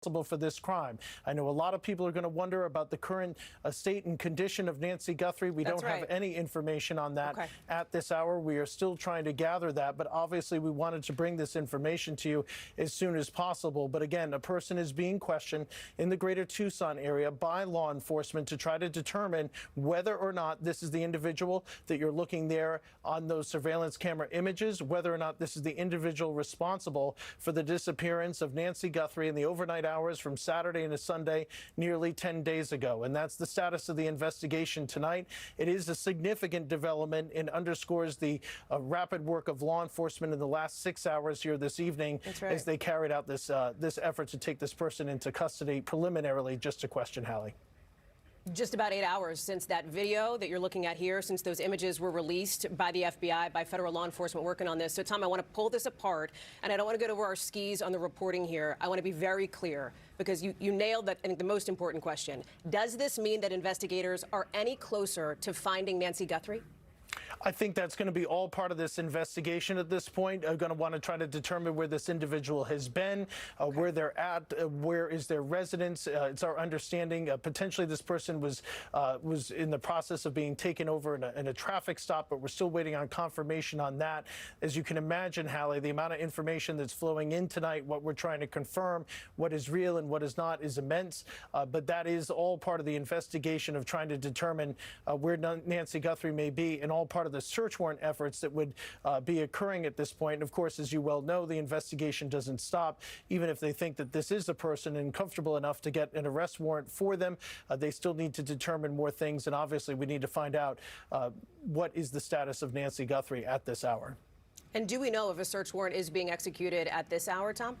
for this crime. I know a lot of people are going to wonder about the current state and condition of Nancy Guthrie. We don't have any information on that at this hour. We are still trying to gather that, but obviously we wanted to bring this information to you as soon as possible. But again, a person is being questioned in the greater Tucson area by law enforcement to try to determine whether or not this is the individual that you're looking there on those surveillance camera images, whether or not this is the individual responsible for the disappearance of Nancy Guthrie in the overnight hours from Saturday into Sunday nearly 10 days ago. And that's the status of the investigation tonight. It is a significant development and underscores the rapid work of law enforcement in the last 6 hours here this evening as they carried out this effort to take this person into custody preliminarily just to question Hallie. Just about 8 hours since that video that you're looking at here, since those images were released by the FBI, by federal law enforcement working on this. So, Tom, I want to pull this apart, and I don't want to get over our skis on the reporting here. I want to be very clear, because you nailed that, I think, the most important question. Does this mean that investigators are any closer to finding Nancy Guthrie? I think that's going to be all part of this investigation at this point. Going to want to try to determine where this individual has been, where they're at, where is their residence. It's our understanding potentially this person was in the process of being taken over in a traffic stop, but we're still waiting on confirmation on that. As you can imagine, Hallie, the amount of information that's flowing in tonight, what we're trying to confirm, what is real and what is not, is immense. But that is all part of the investigation of trying to determine where Nancy Guthrie may be, and all part of the search warrant efforts that would be occurring at this point. And of course, as you well know, the investigation doesn't stop. Even if they think that this is a person and comfortable enough to get an arrest warrant for them, they still need to determine more things. And obviously, we need to find out what is the status of Nancy Guthrie at this hour. And do we know if a search warrant is being executed at this hour, Tom?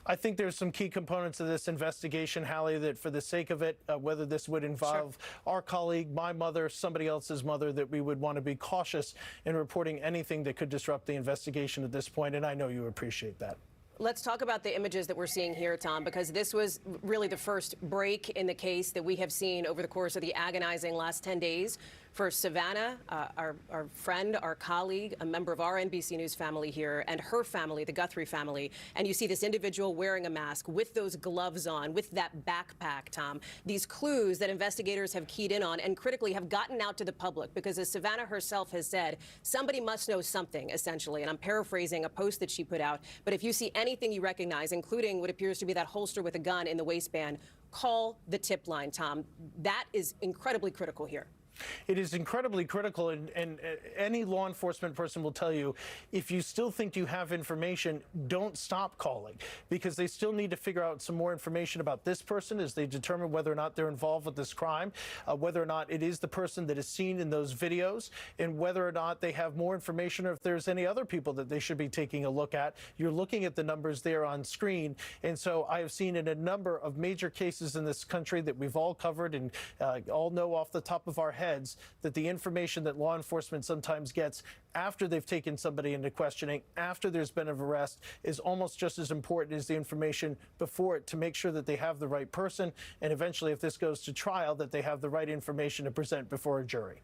I think there's some key components of this investigation, Hallie, that for the sake of it, whether this would involve our colleague, my mother, somebody else's mother, that we would want to be cautious in reporting anything that could disrupt the investigation at this point. And I know you appreciate that. Let's talk about the images that we're seeing here, Tom, because this was really the first break in the case that we have seen over the course of the agonizing last 10 days for Savannah, our friend, our colleague, a member of our NBC News family here, and her family, the Guthrie family. And you see this individual wearing a mask with those gloves on, with that backpack, Tom. These clues that investigators have keyed in on and critically have gotten out to the public, because as Savannah herself has said, somebody must know something, essentially. And I'm paraphrasing a post that she put out. But if you see anything you recognize, including what appears to be that holster with a gun in the waistband, call the tip line, Tom. That is incredibly critical here. It is incredibly critical, and any law enforcement person will tell you, if you still think you have information, don't stop calling, because they still need to figure out some more information about this person as they determine whether or not they're involved with this crime, whether or not it is the person that is seen in those videos, and whether or not they have more information or if there's any other people that they should be taking a look at. You're looking at the numbers there on screen, and so I have seen in a number of major cases in this country that we've all covered and all know off the top of our heads, that the information that law enforcement sometimes gets after they've taken somebody into questioning, after there's been an arrest, is almost just as important as the information before it, to make sure that they have the right person, and eventually, if this goes to trial, that they have the right information to present before a jury.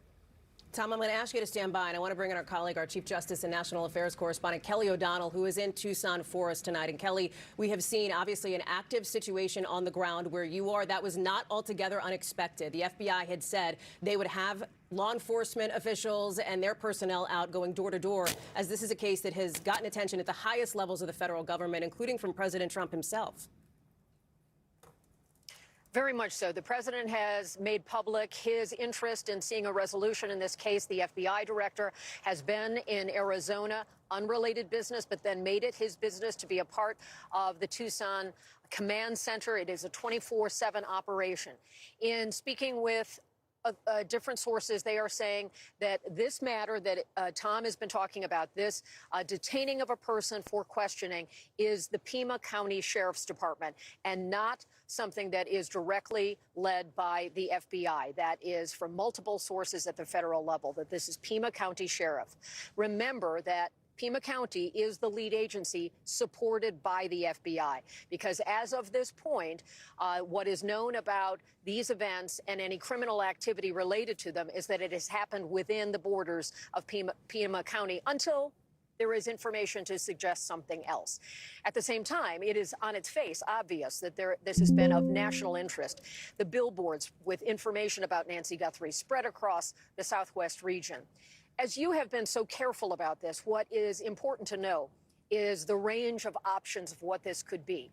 Tom, I'm going to ask you to stand by, and I want to bring in our colleague, our Chief Justice and National Affairs correspondent, Kelly O'Donnell, who is in Tucson for us tonight. And Kelly, we have seen, obviously, an active situation on the ground where you are. That was not altogether unexpected. The FBI had said they would have law enforcement officials and their personnel out going door to door, as this is a case that has gotten attention at the highest levels of the federal government, including from President Trump himself. Very much so. The president has made public his interest in seeing a resolution in this case. The FBI director has been in Arizona, unrelated business, but then made it his business to be a part of the Tucson Command Center. It is a 24/7 operation. In speaking with different sources, they are saying that this matter that Tom has been talking about, this detaining of a person for questioning, is the Pima County Sheriff's Department and not something that is directly led by the FBI. That is from multiple sources at the federal level, that this is Pima County Sheriff. Remember that Pima County is the lead agency supported by the FBI, because as of this point, what is known about these events and any criminal activity related to them is that it has happened within the borders of Pima County until there is information to suggest something else. At the same time, it is on its face obvious that this has been of national interest. The billboards with information about Nancy Guthrie spread across the Southwest region. As you have been so careful about this, what is important to know is the range of options of what this could be.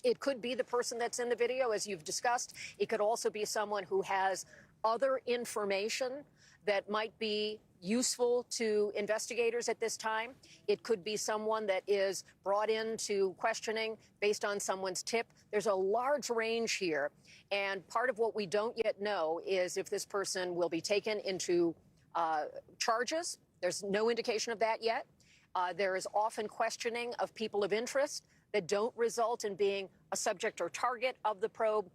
It could be the person that's in the video, as you've discussed. It could also be someone who has other information that might be useful to investigators at this time. It could be someone that is brought into questioning based on someone's tip. There's a large range here. And part of what we don't yet know is if this person will be taken into charges. There's no indication of that yet. There is often questioning of people of interest that don't result in being a subject or target of the probe.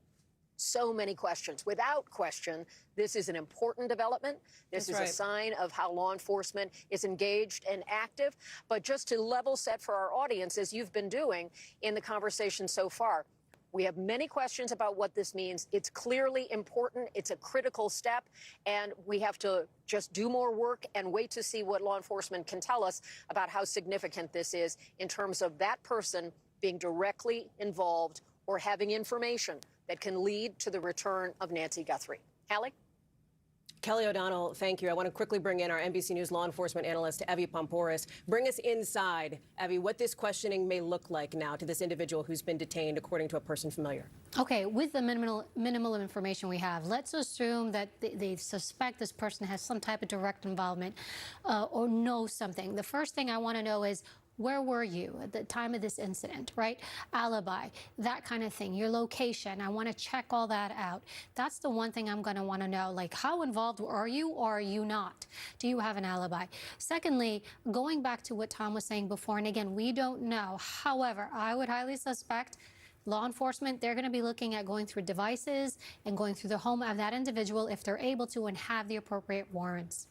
So many questions. Without question, this is an important development. This is a sign of how law enforcement is engaged and active. But just to level set for our audience, as you've been doing in the conversation so far, we have many questions about what this means. It's clearly important. It's a critical step. And we have to just do more work and wait to see what law enforcement can tell us about how significant this is in terms of that person being directly involved or having information that can lead to the return of Nancy Guthrie. Hallie? Kelly O'Donnell, thank you. I want to quickly bring in our NBC News law enforcement analyst, Evie Pompouris. Bring us inside, Evie, what this questioning may look like now to this individual who's been detained, according to a person familiar. Okay, with the minimal information we have, let's assume that they suspect this person has some type of direct involvement or knows something. The first thing I want to know is, where were you at the time of this incident, right? Alibi, that kind of thing, your location. I want to check all that out. That's the one thing I'm going to want to know, like, how involved are you or are you not? Do you have an alibi? Secondly, going back to what Tom was saying before, and again, we don't know. However, I would highly suspect law enforcement, they're going to be looking at going through devices and going through the home of that individual if they're able to and have the appropriate warrants.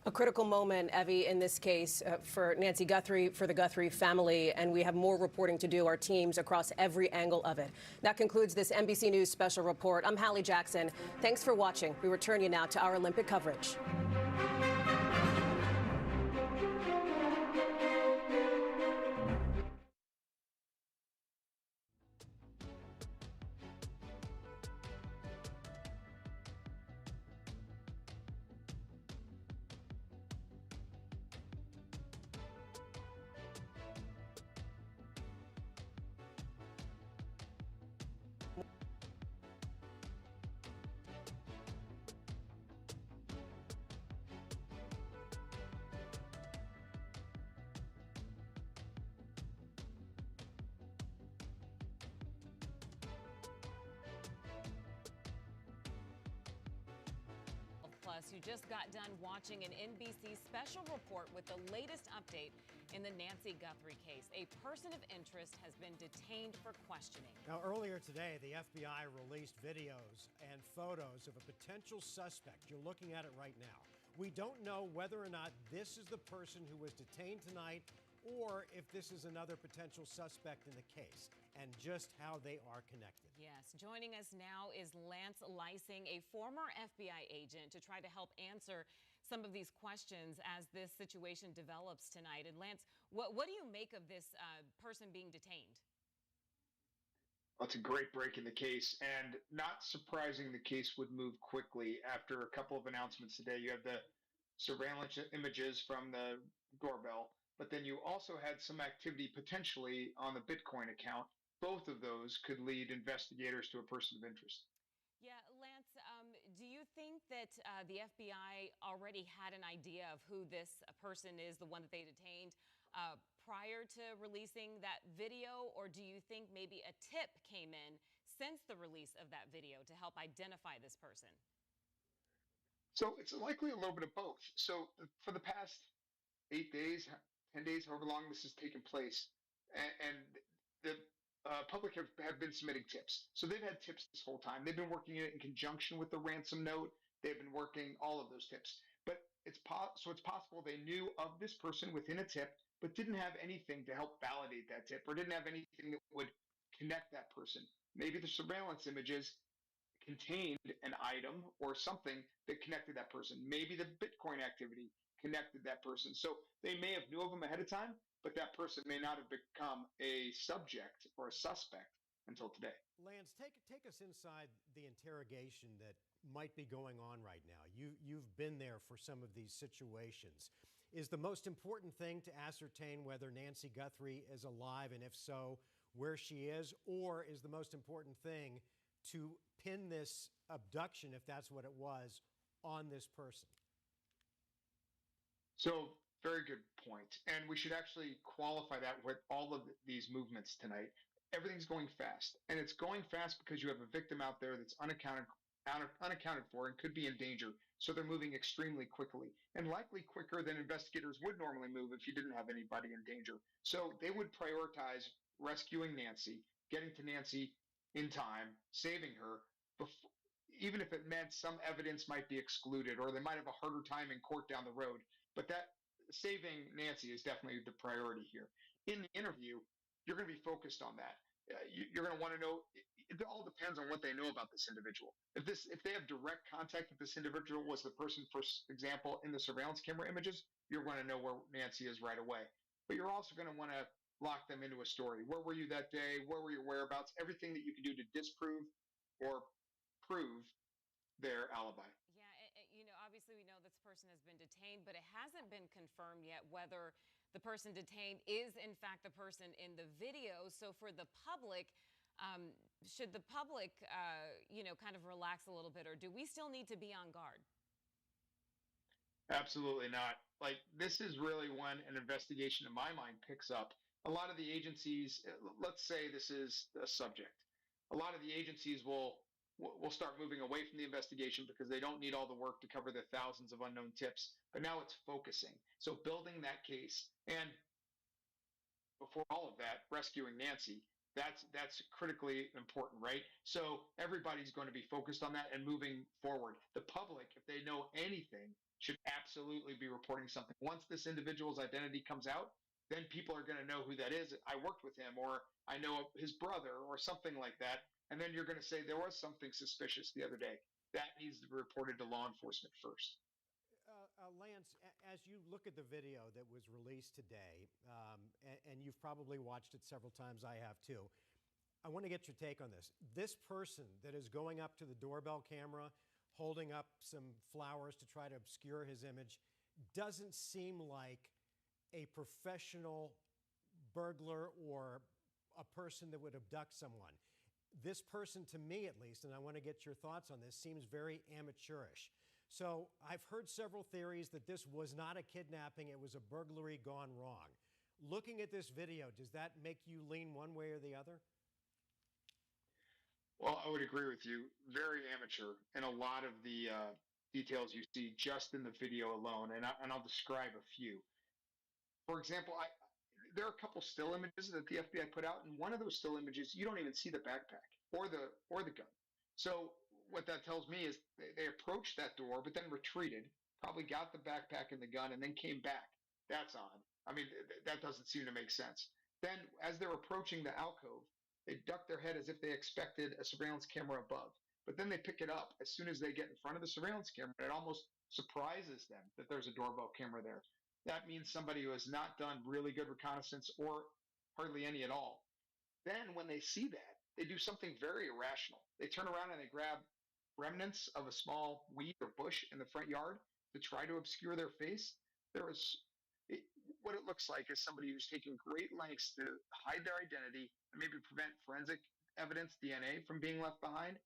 A critical moment, Evie, in this case for Nancy Guthrie, for the Guthrie family, and we have more reporting to do, our teams across every angle of it. That concludes this NBC News Special Report. I'm Hallie Jackson. Thanks for watching. We return you now to our Olympic coverage. Who just got done watching an NBC Special Report with the latest update in the Nancy Guthrie case. A person of interest has been detained for questioning. Now, earlier today, the FBI released videos and photos of a potential suspect. You're looking at it right now. We don't know whether or not this is the person who was detained tonight or if this is another potential suspect in the case, and just how they are connected. Yes, joining us now is Lance Lysing, a former FBI agent, to try to help answer some of these questions as this situation develops tonight. And Lance, what do you make of this person being detained? Well, it's a great break in the case, and not surprising the case would move quickly after a couple of announcements today. You have the surveillance images from the doorbell, but then you also had some activity potentially on the Bitcoin account. Both of those could lead investigators to a person of interest. Yeah, Lance, do you think that the FBI already had an idea of who this person is, the one that they detained, prior to releasing that video? Or do you think maybe a tip came in since the release of that video to help identify this person? So it's likely a little bit of both. So for the past 8 days, 10 days, however long this has taken place, and the public have been submitting tips. So they've had tips this whole time. They've been working it in conjunction with the ransom note. They've been working all of those tips. But it's possible they knew of this person within a tip, but didn't have anything to help validate that tip, or didn't have anything that would connect that person. Maybe the surveillance images contained an item or something that connected that person. Maybe the Bitcoin activity connected that person. So they may have knew of him ahead of time, but that person may not have become a subject or a suspect until today. Lance, take us inside the interrogation that might be going on right now. You've been there for some of these situations. Is the most important thing to ascertain whether Nancy Guthrie is alive, and if so, where she is? Or is the most important thing to pin this abduction, if that's what it was, on this person? So, very good point. And we should actually qualify that with all of these movements tonight. Everything's going fast. And it's going fast because you have a victim out there that's unaccounted for and could be in danger. So they're moving extremely quickly, and likely quicker than investigators would normally move if you didn't have anybody in danger. So they would prioritize rescuing Nancy, getting to Nancy in time, saving her, before, even if it meant some evidence might be excluded or they might have a harder time in court down the road. But that saving Nancy is definitely the priority here. In the interview, you're going to be focused on that. You're going to want to know. It all depends on what they know about this individual. If they have direct contact with this individual, was the person, for example, in the surveillance camera images, you're going to know where Nancy is right away. But you're also going to want to lock them into a story. Where were you that day? Where were your whereabouts? Everything that you can do to disprove or prove their alibi. Yeah, obviously we know this person has been detained, but it hasn't been confirmed yet whether the person detained is in fact the person in the video. So for the public, should the public, kind of relax a little bit, or do we still need to be on guard? Absolutely not. Like, this is really when an investigation, in my mind, picks up. A lot of the agencies, let's say this is a subject, a lot of the agencies will start moving away from the investigation because they don't need all the work to cover the thousands of unknown tips. But now it's focusing. So building that case, and before all of that, rescuing Nancy, that's critically important, right? So everybody's going to be focused on that and moving forward. The public, if they know anything, should absolutely be reporting something. Once this individual's identity comes out, then people are going to know who that is. I worked with him, or I know his brother, or something like that. And then you're going to say, there was something suspicious the other day. That needs to be reported to law enforcement first. Lance, as you look at the video that was released today, and you've probably watched it several times, I have too, I want to get your take on this. This person that is going up to the doorbell camera, holding up some flowers to try to obscure his image, doesn't seem like a professional burglar or a person that would abduct someone. This person, to me at least, and I want to get your thoughts on this, seems very amateurish. So I've heard several theories that this was not a kidnapping, it was a burglary gone wrong. Looking at this video, does that make you lean one way or the other? Well, I would agree with you. Very amateur, and a lot of the details you see just in the video alone, and I'll describe a few. For example, there are a couple still images that the FBI put out, and one of those still images, you don't even see the backpack or the gun. So what that tells me is they approached that door, but then retreated, probably got the backpack and the gun, and then came back. That's odd. I mean, that doesn't seem to make sense. Then, as they're approaching the alcove, they duck their head as if they expected a surveillance camera above. But then they pick it up as soon as they get in front of the surveillance camera. It almost surprises them that there's a doorbell camera there. That means somebody who has not done really good reconnaissance or hardly any at all. Then when they see that, they do something very irrational. They turn around and they grab remnants of a small weed or bush in the front yard to try to obscure their face. What it looks like is somebody who's taking great lengths to hide their identity and maybe prevent forensic evidence, DNA, from being left behind,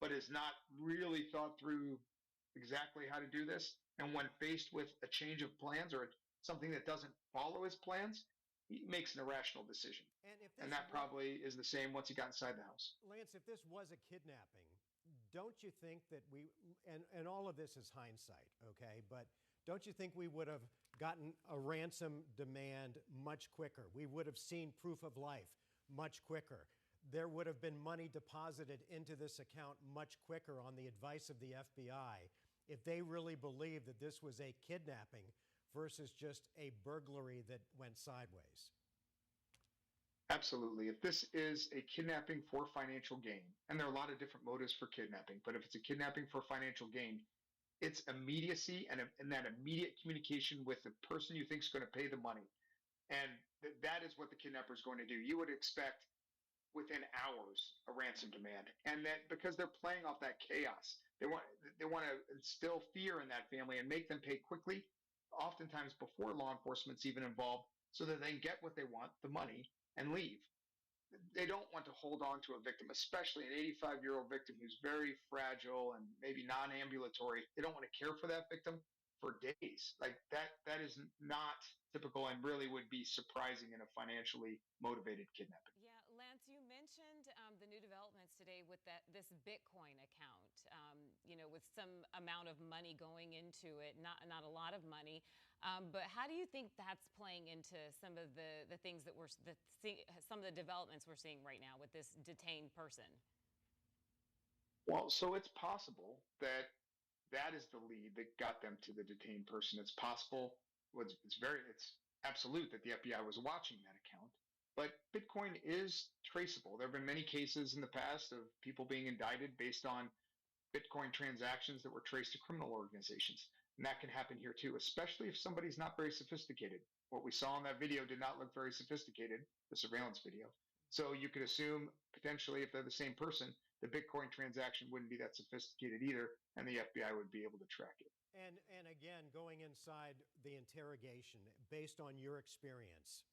but has not really thought through exactly how to do this. And when faced with a change of plans or something that doesn't follow his plans, he makes an irrational decision. And that probably is the same once he got inside the house. Lance, if this was a kidnapping, don't you think that and all of this is hindsight, okay, but don't you think we would have gotten a ransom demand much quicker? We would have seen proof of life much quicker. There would have been money deposited into this account much quicker on the advice of the FBI if they really believed that this was a kidnapping versus just a burglary that went sideways. Absolutely. If this is a kidnapping for financial gain, and there are a lot of different motives for kidnapping, but if it's a kidnapping for financial gain, it's immediacy and that immediate communication with the person you think is going to pay the money. And that is what the kidnapper is going to do. You would expect within hours a ransom demand, and that because they're playing off that chaos, they want to instill fear in that family and make them pay quickly, oftentimes before law enforcement's even involved, so that they can get what they want, the money, and leave. They don't want to hold on to a victim, especially an 85-year-old victim who's very fragile and maybe non-ambulatory. They don't want to care for that victim for days. Like that is not typical and really would be surprising in a financially motivated kidnapping. Yeah, Lance, you mentioned the new developments today with this Bitcoin account, with some amount of money going into it, not a lot of money. But how do you think that's playing into some of the things that some of the developments we're seeing right now with this detained person? Well, so it's possible that is the lead that got them to the detained person. It's possible. It's absolute that the FBI was watching that account. But Bitcoin is traceable. There have been many cases in the past of people being indicted based on Bitcoin transactions that were traced to criminal organizations. And that can happen here too, especially if somebody's not very sophisticated. What we saw in that video did not look very sophisticated, the surveillance video. So you could assume potentially if they're the same person, the Bitcoin transaction wouldn't be that sophisticated either, and the FBI would be able to track it. And again, going inside the interrogation, based on your experience,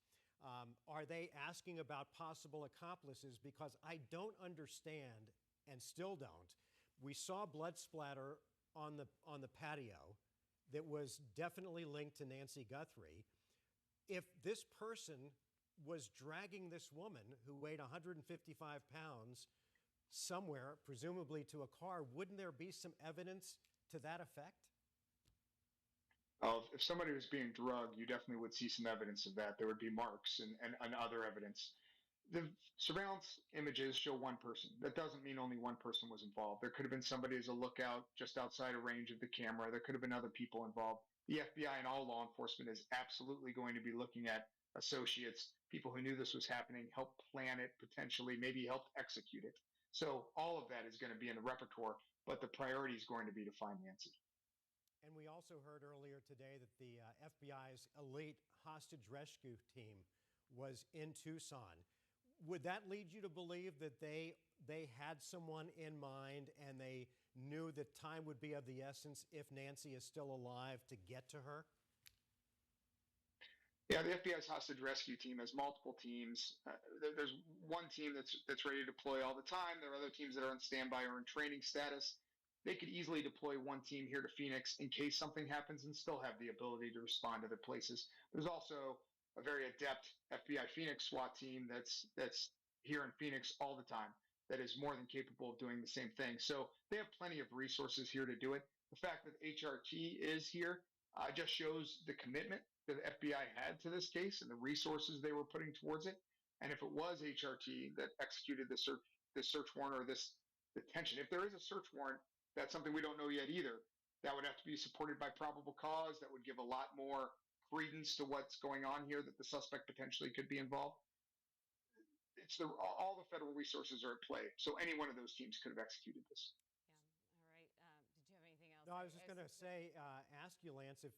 are they asking about possible accomplices? Because I don't understand, and still don't. We saw blood splatter on the patio that was definitely linked to Nancy Guthrie. If this person was dragging this woman who weighed 155 pounds somewhere, presumably to a car, wouldn't there be some evidence to that effect? If somebody was being drugged, you definitely would see some evidence of that. There would be marks and other evidence. The surveillance images show one person. That doesn't mean only one person was involved. There could have been somebody as a lookout just outside of range of the camera. There could have been other people involved. The FBI and all law enforcement is absolutely going to be looking at associates, people who knew this was happening, helped plan it, potentially, maybe helped execute it. So all of that is going to be in the repertoire, but the priority is going to be to find Nancy. And we also heard earlier today that the FBI's elite hostage rescue team was in Tucson. Would that lead you to believe that they had someone in mind and they knew that time would be of the essence if Nancy is still alive to get to her? Yeah, the FBI's hostage rescue team has multiple teams. There's one team that's ready to deploy all the time. There are other teams that are on standby or in training status. They could easily deploy one team here to Phoenix in case something happens and still have the ability to respond to other places. There's also a very adept FBI Phoenix SWAT team that's here in Phoenix all the time that is more than capable of doing the same thing. So they have plenty of resources here to do it. The fact that HRT is here just shows the commitment that the FBI had to this case and the resources they were putting towards it. And if it was HRT that executed this search warrant or this detention, if there is a search warrant, that's something we don't know yet either. That would have to be supported by probable cause. That would give a lot more credence to what's going on here, that the suspect potentially could be involved. All the federal resources are at play. So any one of those teams could have executed this. Yeah. All right. Did you have anything else? No, I was just going to say, ask you, Lance, if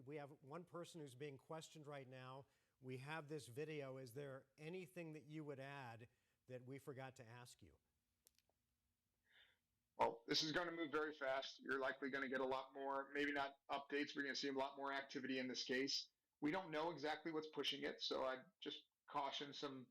we have one person who's being questioned right now. We have this video. Is there anything that you would add that we forgot to ask you? Well, this is going to move very fast. You're likely going to get a lot more, maybe not updates. We're going to see a lot more activity in this case. We don't know exactly what's pushing it, so I'd just caution some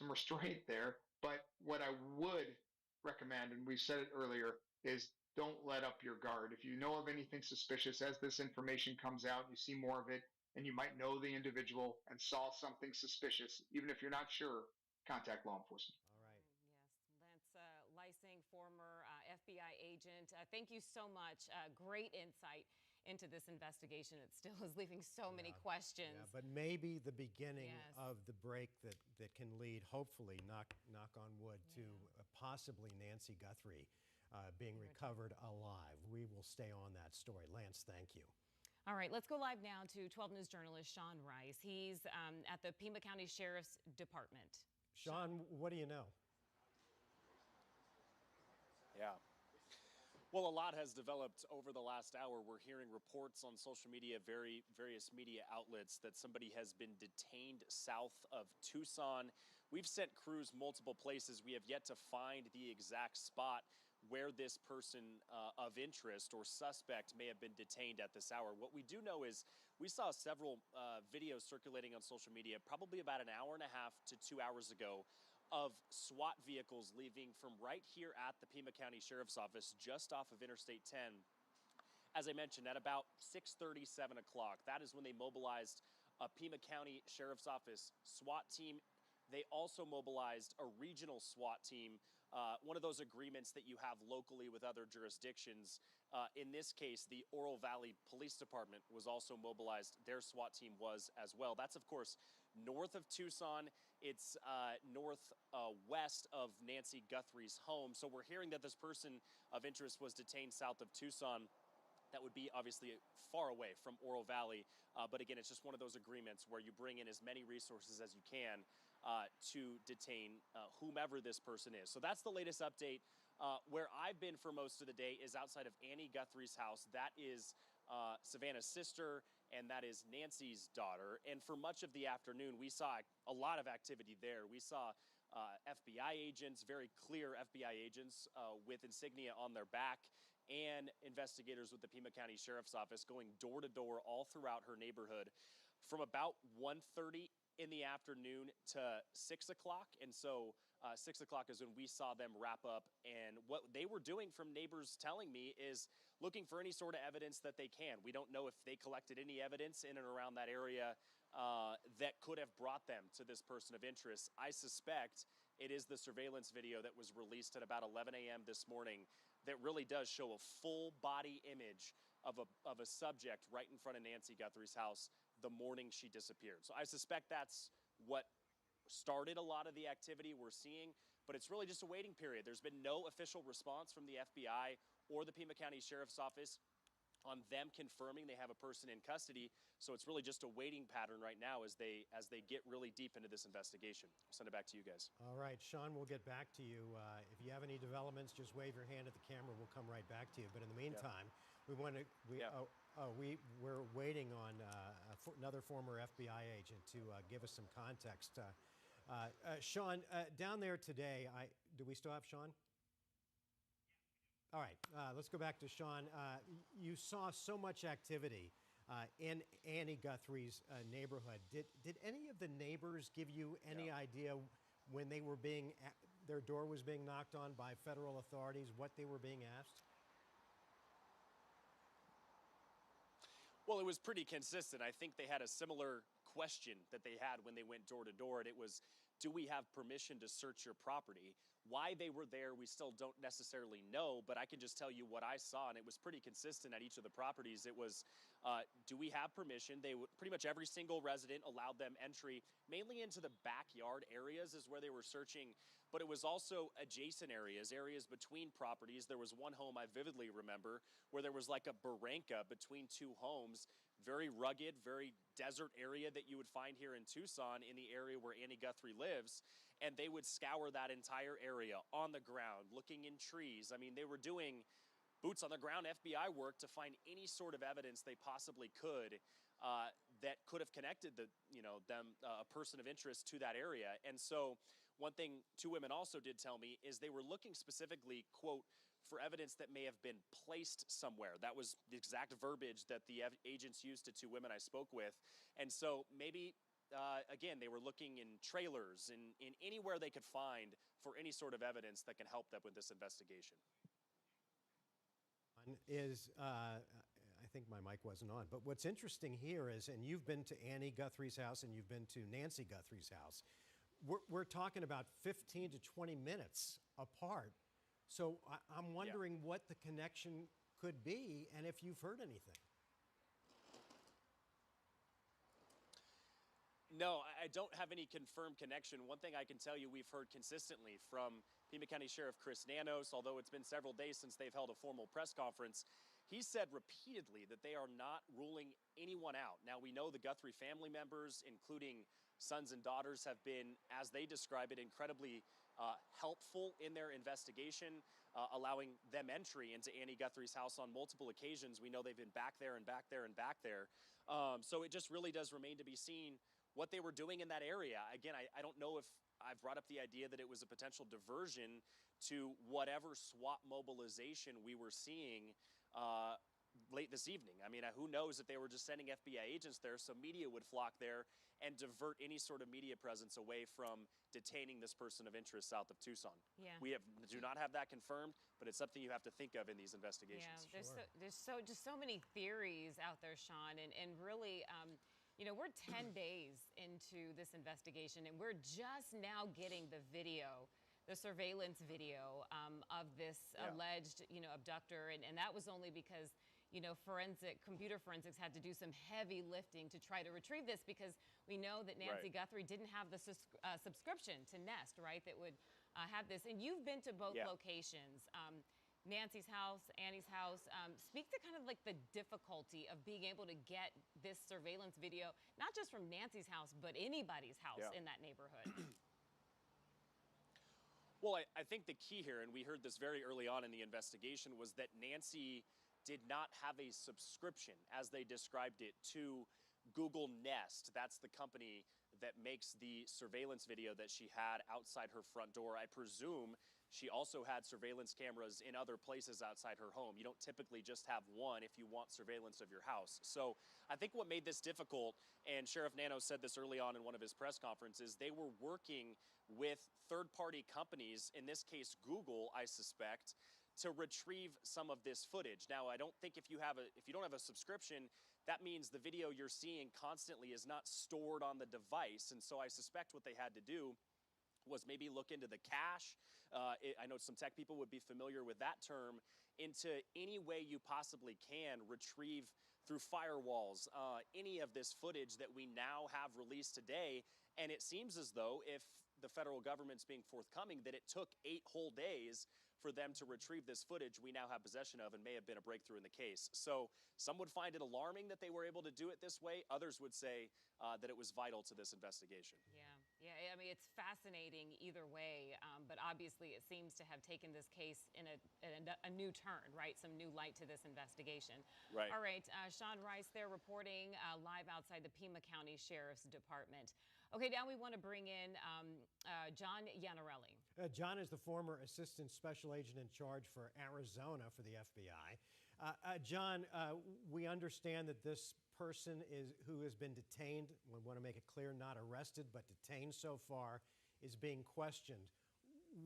restraint there. But what I would recommend, and we said it earlier, is don't let up your guard. If you know of anything suspicious, as this information comes out, you see more of it, and you might know the individual and saw something suspicious, even if you're not sure, contact law enforcement. All right. Yes, Lance Lysing, former FBI agent. Thank you so much. Great insight into this investigation. It still is leaving so many questions. Yeah, but maybe the beginning of the break that can lead, hopefully, knock on wood, to possibly Nancy Guthrie being recovered alive. We will stay on that story. Lance, thank you. All right, let's go live now to 12 News journalist Sean Rice. He's at the Pima County Sheriff's Department. Sean, what do you know? Yeah. Well, a lot has developed over the last hour. We're hearing reports on social media, various media outlets, that somebody has been detained south of Tucson. We've sent crews multiple places. We have yet to find the exact spot where this person of interest or suspect may have been detained at this hour. What we do know is we saw several videos circulating on social media probably about an hour and a half to 2 hours ago of SWAT vehicles leaving from right here at the Pima County Sheriff's Office just off of Interstate 10. As I mentioned, at about 6:30, 7 o'clock, that is when they mobilized a Pima County Sheriff's Office SWAT team. They also mobilized a regional SWAT team, one of those agreements that you have locally with other jurisdictions. In this case, the Oro Valley Police Department was also mobilized. Their SWAT team was as well. That's, of course, north of Tucson. It's northwest of Nancy Guthrie's home. So we're hearing that this person of interest was detained south of Tucson. That would be obviously far away from Oro Valley. But again, it's just one of those agreements where you bring in as many resources as you can to detain whomever this person is. So that's the latest update. Where I've been for most of the day is outside of Annie Guthrie's house. That is Savannah's sister, and that is Nancy's daughter. And for much of the afternoon, we saw a lot of activity there. We saw FBI agents, very clear FBI agents with insignia on their back, and investigators with the Pima County Sheriff's Office going door to door all throughout her neighborhood from about 1:30 in the afternoon to 6 o'clock. And so 6 o'clock is when we saw them wrap up. And what they were doing, from neighbors telling me, is looking for any sort of evidence that they can. We don't know if they collected any evidence in and around that area that could have brought them to this person of interest. I suspect it is the surveillance video that was released at about 11 a.m. this morning that really does show a full body image of a subject right in front of Nancy Guthrie's house the morning she disappeared. So I suspect that's what started a lot of the activity we're seeing, but it's really just a waiting period. There's been no official response from the FBI or the Pima County Sheriff's Office on them confirming they have a person in custody. So it's really just a waiting pattern right now as they get really deep into this investigation. I'll send it back to you guys. All right, Sean, we'll get back to you. If you have any developments, just wave your hand at the camera. We'll come right back to you. But in the meantime, we're waiting on another former FBI agent to give us some context. Sean, down there today, do we still have Sean? All right, let's go back to Sean. You saw so much activity in Annie Guthrie's neighborhood. Did any of the neighbors give you any idea when they were their door was being knocked on by federal authorities, what they were being asked? Well, it was pretty consistent. I think they had a similar question that they had when they went door to door, and it was, do we have permission to search your property? Why they were there, we still don't necessarily know, but I can just tell you what I saw, and it was pretty consistent at each of the properties. It was, do we have permission? Pretty much every single resident allowed them entry, mainly into the backyard areas is where they were searching, but it was also adjacent areas between properties. There was one home I vividly remember where there was like a barranca between two homes, very rugged, very desert area that you would find here in Tucson, in the area where Annie Guthrie lives. And they would scour that entire area on the ground, looking in trees. I mean, they were doing boots on the ground FBI work to find any sort of evidence they possibly could that could have connected a person of interest to that area. And so one thing two women also did tell me is they were looking specifically, quote, for evidence that may have been placed somewhere. That was the exact verbiage that the agents used to two women I spoke with. And so maybe, again, they were looking in trailers, in anywhere they could find for any sort of evidence that can help them with this investigation. I think my mic wasn't on, but what's interesting here is, and you've been to Annie Guthrie's house and you've been to Nancy Guthrie's house, we're talking about 15 to 20 minutes apart. So I'm wondering what the connection could be and if you've heard anything. No, I don't have any confirmed connection. One thing I can tell you we've heard consistently from Pima County Sheriff Chris Nanos, although it's been several days since they've held a formal press conference, he said repeatedly that they are not ruling anyone out. Now, we know the Guthrie family members, including sons and daughters, have been, as they describe it, incredibly helpful in their investigation, allowing them entry into Annie Guthrie's house on multiple occasions. We know they've been back there and back there and back there. So it just really does remain to be seen what they were doing in that area. Again, I don't know if I've brought up the idea that it was a potential diversion to whatever SWAT mobilization we were seeing late this evening. I mean, who knows if they were just sending FBI agents there so media would flock there and divert any sort of media presence away from detaining this person of interest south of Tucson. Yeah. We do not have that confirmed, but it's something you have to think of in these investigations. Yeah, there's just so many theories out there, Sean, and really, you know, we're 10 days into this investigation, and we're just now getting the video, the surveillance video of this alleged, you know, abductor, and that was only because, you know, computer forensics had to do some heavy lifting to try to retrieve this, because we know that Nancy Guthrie didn't have the subscription to Nest, right, that would have this. And you've been to both locations, Nancy's house, Annie's house. Speak to kind of like the difficulty of being able to get this surveillance video, not just from Nancy's house, but anybody's house in that neighborhood. Well, I think the key here, and we heard this very early on in the investigation, was that Nancy did not have a subscription, as they described it, to Google Nest. That's the company that makes the surveillance video that she had outside her front door. I presume she also had surveillance cameras in other places outside her home. You don't typically just have one if you want surveillance of your house. So I think what made this difficult, and Sheriff Nano said this early on in one of his press conferences, they were working with third-party companies, in this case Google, I suspect, to retrieve some of this footage. Now, I don't think if you don't have a subscription, that means the video you're seeing constantly is not stored on the device. And so I suspect what they had to do was maybe look into the cache. I know some tech people would be familiar with that term, into any way you possibly can retrieve through firewalls any of this footage that we now have released today. And it seems as though, if the federal government's being forthcoming, that it took 8 whole days for them to retrieve this footage we now have possession of, and may have been a breakthrough in the case. So some would find it alarming that they were able to do it this way. Others would say that it was vital to this investigation. Yeah, I mean, it's fascinating either way, but obviously it seems to have taken this case in a new turn, right? Some new light to this investigation. Right. All right, Sean Rice there reporting live outside the Pima County Sheriff's Department. Okay, now we want to bring in John Iannarelli. John is the former assistant special agent in charge for Arizona for the FBI. John, we understand that this person who has been detained, we want to make it clear, not arrested, but detained so far, is being questioned.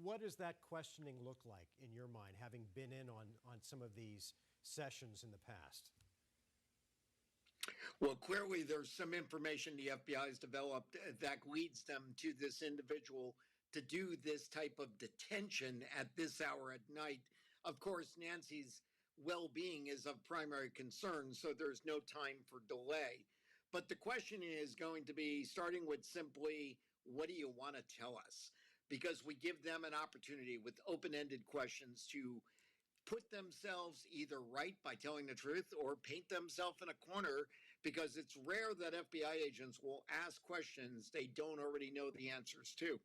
What does that questioning look like in your mind, having been in on some of these sessions in the past? Well, clearly there's some information the FBI has developed that leads them to this individual to do this type of detention at this hour at night. Of course, Nancy's well-being is of primary concern, so there's no time for delay. But the question is going to be, starting with simply, what do you want to tell us? Because we give them an opportunity with open-ended questions to put themselves either right by telling the truth or paint themselves in a corner, because it's rare that FBI agents will ask questions they don't already know the answers to.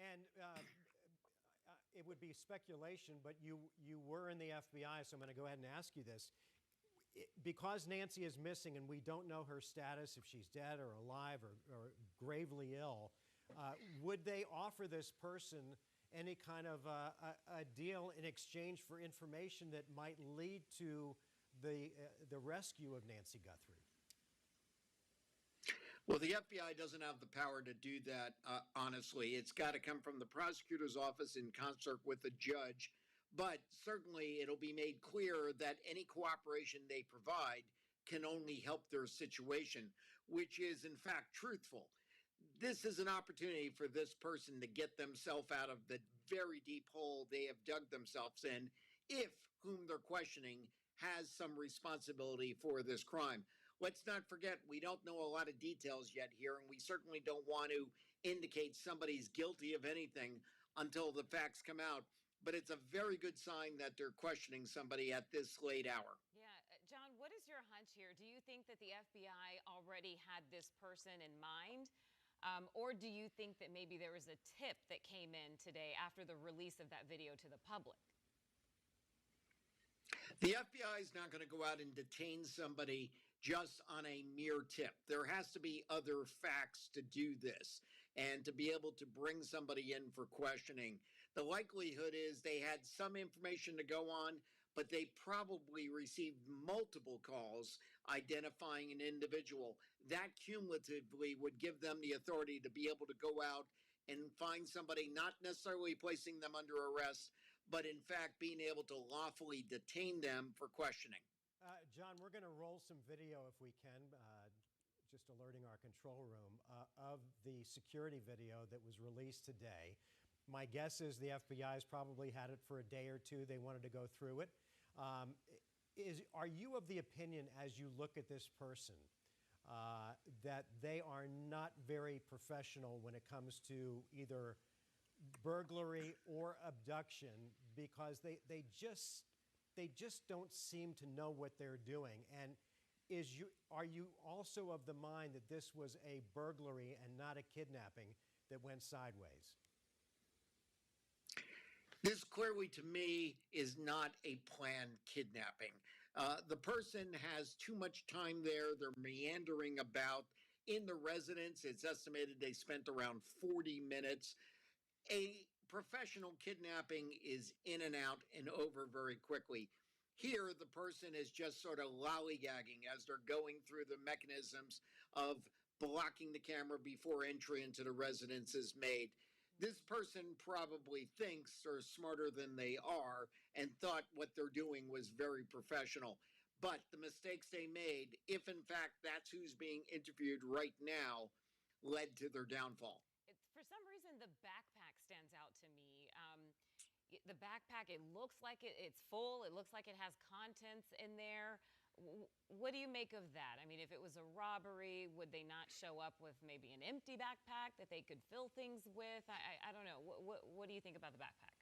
And it would be speculation, but you were in the FBI, so I'm going to go ahead and ask you this. Because Nancy is missing and we don't know her status, if she's dead or alive or gravely ill, would they offer this person any kind of a deal in exchange for information that might lead to the rescue of Nancy Guthrie? Well, the FBI doesn't have the power to do that, honestly. It's got to come from the prosecutor's office in concert with the judge. But certainly it'll be made clear that any cooperation they provide can only help their situation, which is, in fact, truthful. This is an opportunity for this person to get themselves out of the very deep hole they have dug themselves in, if whom they're questioning has some responsibility for this crime. Let's not forget, we don't know a lot of details yet here, and we certainly don't want to indicate somebody's guilty of anything until the facts come out. But it's a very good sign that they're questioning somebody at this late hour. Yeah, John, what is your hunch here? Do you think that the FBI already had this person in mind? Or do you think that maybe there was a tip that came in today after the release of that video to the public? The FBI is not going to go out and detain somebody just on a mere tip. There has to be other facts to do this and to be able to bring somebody in for questioning. The likelihood is they had some information to go on, but they probably received multiple calls identifying an individual. That cumulatively would give them the authority to be able to go out and find somebody, not necessarily placing them under arrest, but in fact being able to lawfully detain them for questioning. John, we're going to roll some video if we can, just alerting our control room, of the security video that was released today. My guess is the FBI has probably had it for a day or two. They wanted to go through it. Are you of the opinion, as you look at this person, that they are not very professional when it comes to either burglary or abduction, because they just don't seem to know what they're doing? And are you also of the mind that this was a burglary and not a kidnapping that went sideways? This clearly, to me, is not a planned kidnapping. The person has too much time there. They're meandering about in the residence. It's estimated they spent around 40 minutes. A professional kidnapping is in and out and over very quickly. Here, the person is just sort of lollygagging as they're going through the mechanisms of blocking the camera before entry into the residence is made. This person probably thinks they're smarter than they are and thought what they're doing was very professional. But the mistakes they made, if in fact that's who's being interviewed right now, led to their downfall. For some reason, the backpack stands out to me. The backpack, it looks like it's full. It looks like it has contents in there. What do you make of that? I mean, if it was a robbery, would they not show up with maybe an empty backpack that they could fill things with? I don't know. What do you think about the backpack?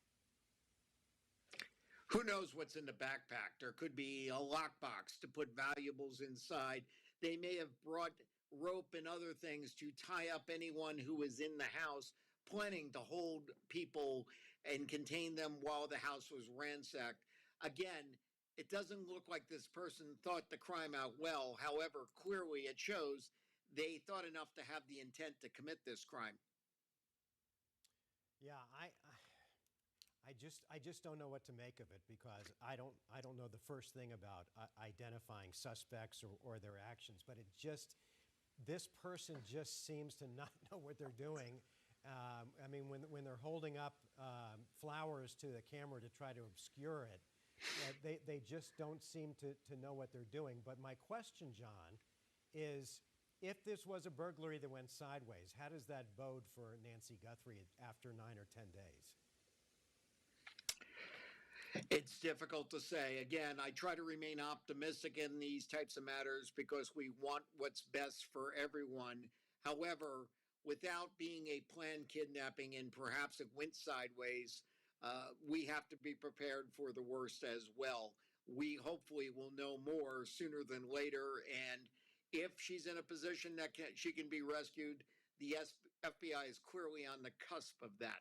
Who knows what's in the backpack? There could be a lockbox to put valuables inside. They may have brought rope and other things to tie up anyone who was in the house, planning to hold people and contain them while the house was ransacked. Again, it doesn't look like this person thought the crime out well. However, clearly it shows they thought enough to have the intent to commit this crime. Yeah, I just don't know what to make of it, because I don't know the first thing about identifying suspects or their actions, but this person just seems to not know what they're doing. I mean, when they're holding up flowers to the camera to try to obscure it, they just don't seem to know what they're doing. But my question, John, is if this was a burglary that went sideways, how does that bode for Nancy Guthrie after 9 or 10 days? It's difficult to say. Again, I try to remain optimistic in these types of matters because we want what's best for everyone. However, without being a planned kidnapping and perhaps it went sideways, we have to be prepared for the worst as well. We hopefully will know more sooner than later. And if she's in a position that she can be rescued, the FBI is clearly on the cusp of that.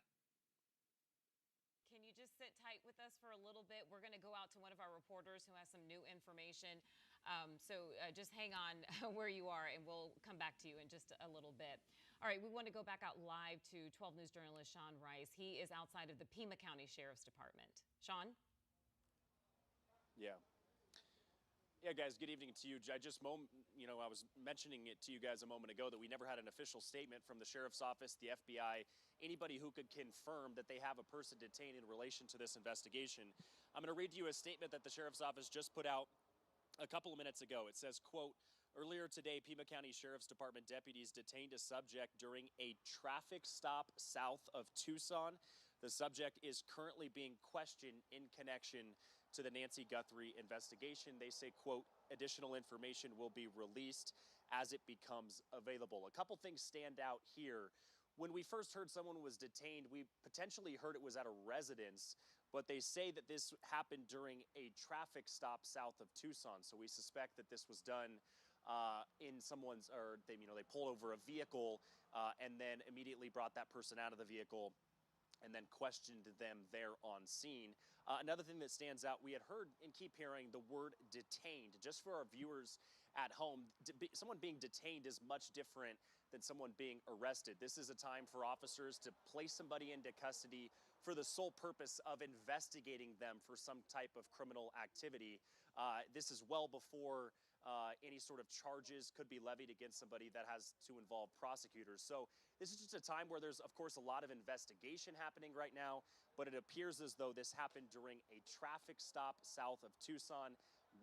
Can you just sit tight with us for a little bit? We're going to go out to one of our reporters who has some new information. So just hang on where you are, and we'll come back to you in just a little bit. All right, we want to go back out live to 12 News journalist Sean Rice. He is outside of the Pima County Sheriff's Department. Sean? Yeah. Yeah, guys, good evening to you. I was mentioning it to you guys a moment ago that we never had an official statement from the Sheriff's Office, the FBI, anybody who could confirm that they have a person detained in relation to this investigation. I'm going to read to you a statement that the Sheriff's Office just put out a couple of minutes ago. It says, quote, "Earlier today, Pima County Sheriff's Department deputies detained a subject during a traffic stop south of Tucson. The subject is currently being questioned in connection to the Nancy Guthrie investigation. They say, quote, additional information will be released as it becomes available." A couple things stand out here. When we first heard someone was detained, we potentially heard it was at a residence, but they say that this happened during a traffic stop south of Tucson. So we suspect that this was done in someone's, or they pulled over a vehicle and then immediately brought that person out of the vehicle and then questioned them there on scene. Another thing that stands out, we had heard and keep hearing the word detained. Just for our viewers at home, someone being detained is much different than someone being arrested. This is a time for officers to place somebody into custody for the sole purpose of investigating them for some type of criminal activity. This is well before any sort of charges could be levied against somebody that has to involve prosecutors. So this is just a time where there's, of course, a lot of investigation happening right now, but it appears as though this happened during a traffic stop south of Tucson.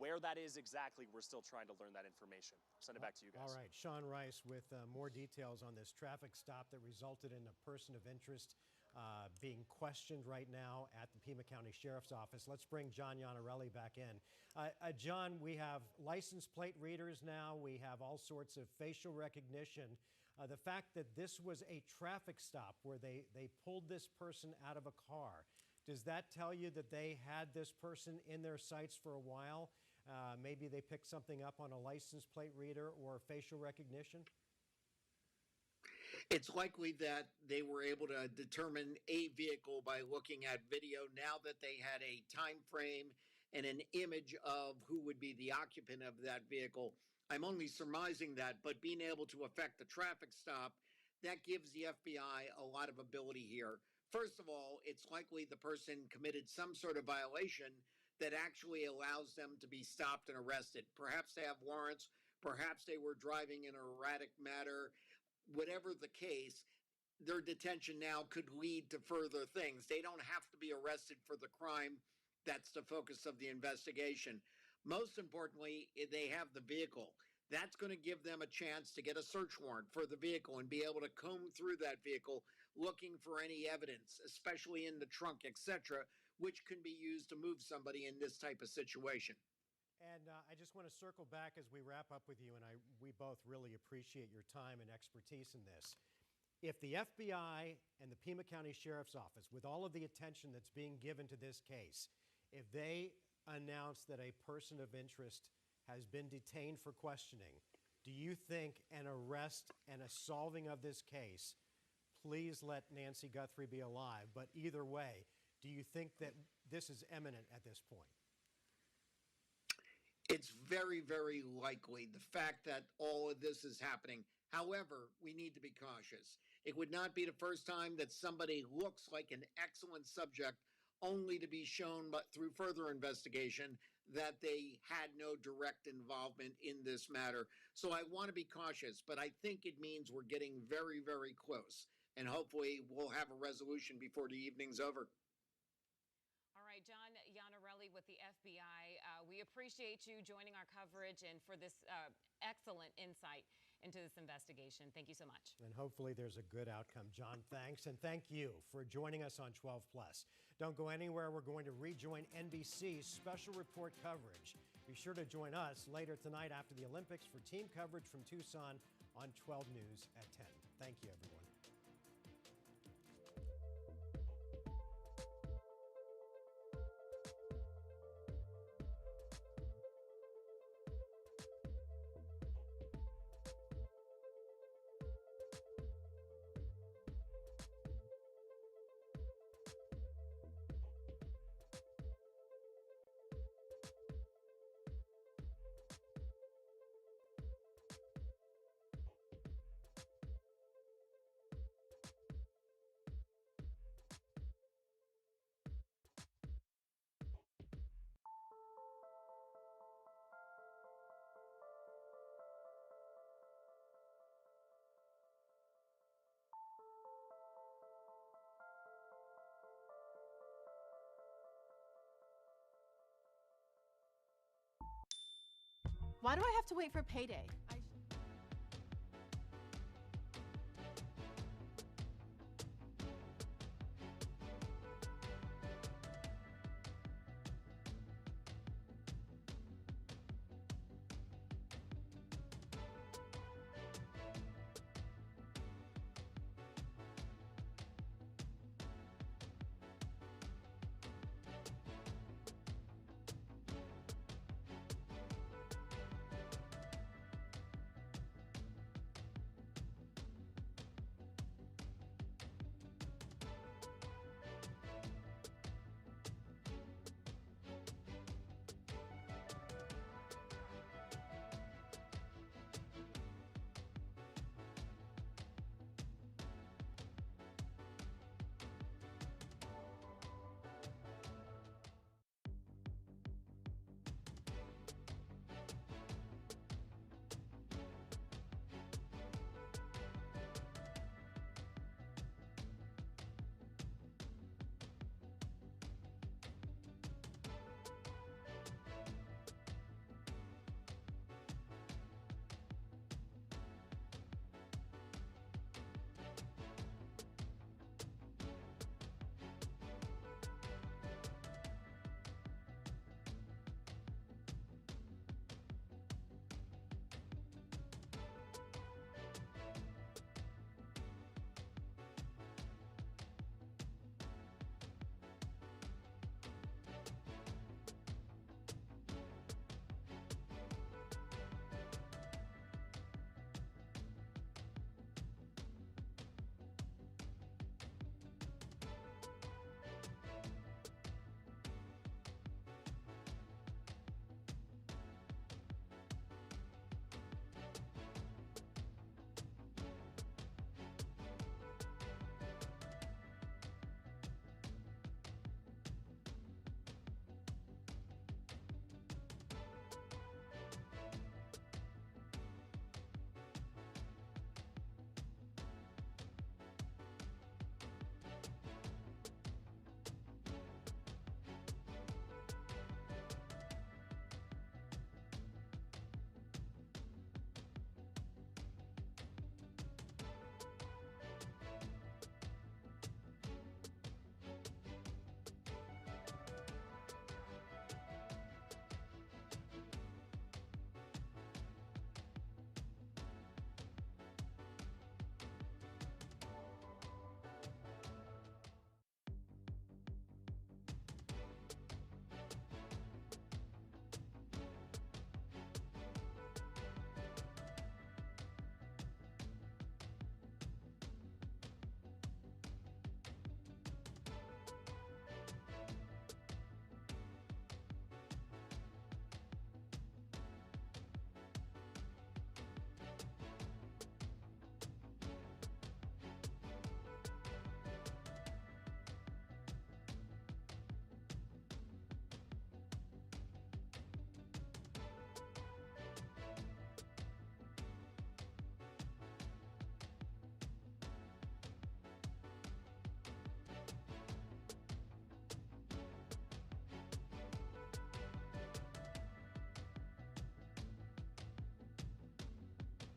Where that is exactly, we're still trying to learn that information. Send it back to you guys. All right, Sean Rice with more details on this traffic stop that resulted in a person of interest being questioned right now at the Pima County Sheriff's Office. Let's bring John Iannarelli back in. John, we have license plate readers now. We have all sorts of facial recognition. The fact that this was a traffic stop where they pulled this person out of a car, does that tell you that they had this person in their sights for a while? Maybe they picked something up on a license plate reader or facial recognition? It's likely that they were able to determine a vehicle by looking at video now that they had a time frame and an image of who would be the occupant of that vehicle. I'm only surmising that, but being able to affect the traffic stop, that gives the FBI a lot of ability here. First of all, it's likely the person committed some sort of violation that actually allows them to be stopped and arrested. Perhaps they have warrants, perhaps they were driving in an erratic manner. Whatever the case, their detention now could lead to further things. They don't have to be arrested for the crime. That's the focus of the investigation. Most importantly, they have the vehicle. That's going to give them a chance to get a search warrant for the vehicle and be able to comb through that vehicle looking for any evidence, especially in the trunk, etc., which can be used to move somebody in this type of situation. And I just want to circle back as we wrap up with you, and we both really appreciate your time and expertise in this. If the FBI and the Pima County Sheriff's Office, with all of the attention that's being given to this case, if they announce that a person of interest has been detained for questioning, do you think an arrest and a solving of this case, please let Nancy Guthrie be alive, but either way, do you think that this is imminent at this point? It's very, very likely, the fact that all of this is happening. However, we need to be cautious. It would not be the first time that somebody looks like an excellent subject only to be shown but through further investigation that they had no direct involvement in this matter. So I want to be cautious, but I think it means we're getting very, very close. And hopefully we'll have a resolution before the evening's over. All right, John Iannarelli with the FBI. We appreciate you joining our coverage and for this excellent insight into this investigation. Thank you so much. And hopefully there's a good outcome. John, thanks. And thank you for joining us on 12 Plus. Don't go anywhere. We're going to rejoin NBC's Special Report coverage. Be sure to join us later tonight after the Olympics for team coverage from Tucson on 12 News at 10. Thank you, everyone. Why do I have to wait for payday?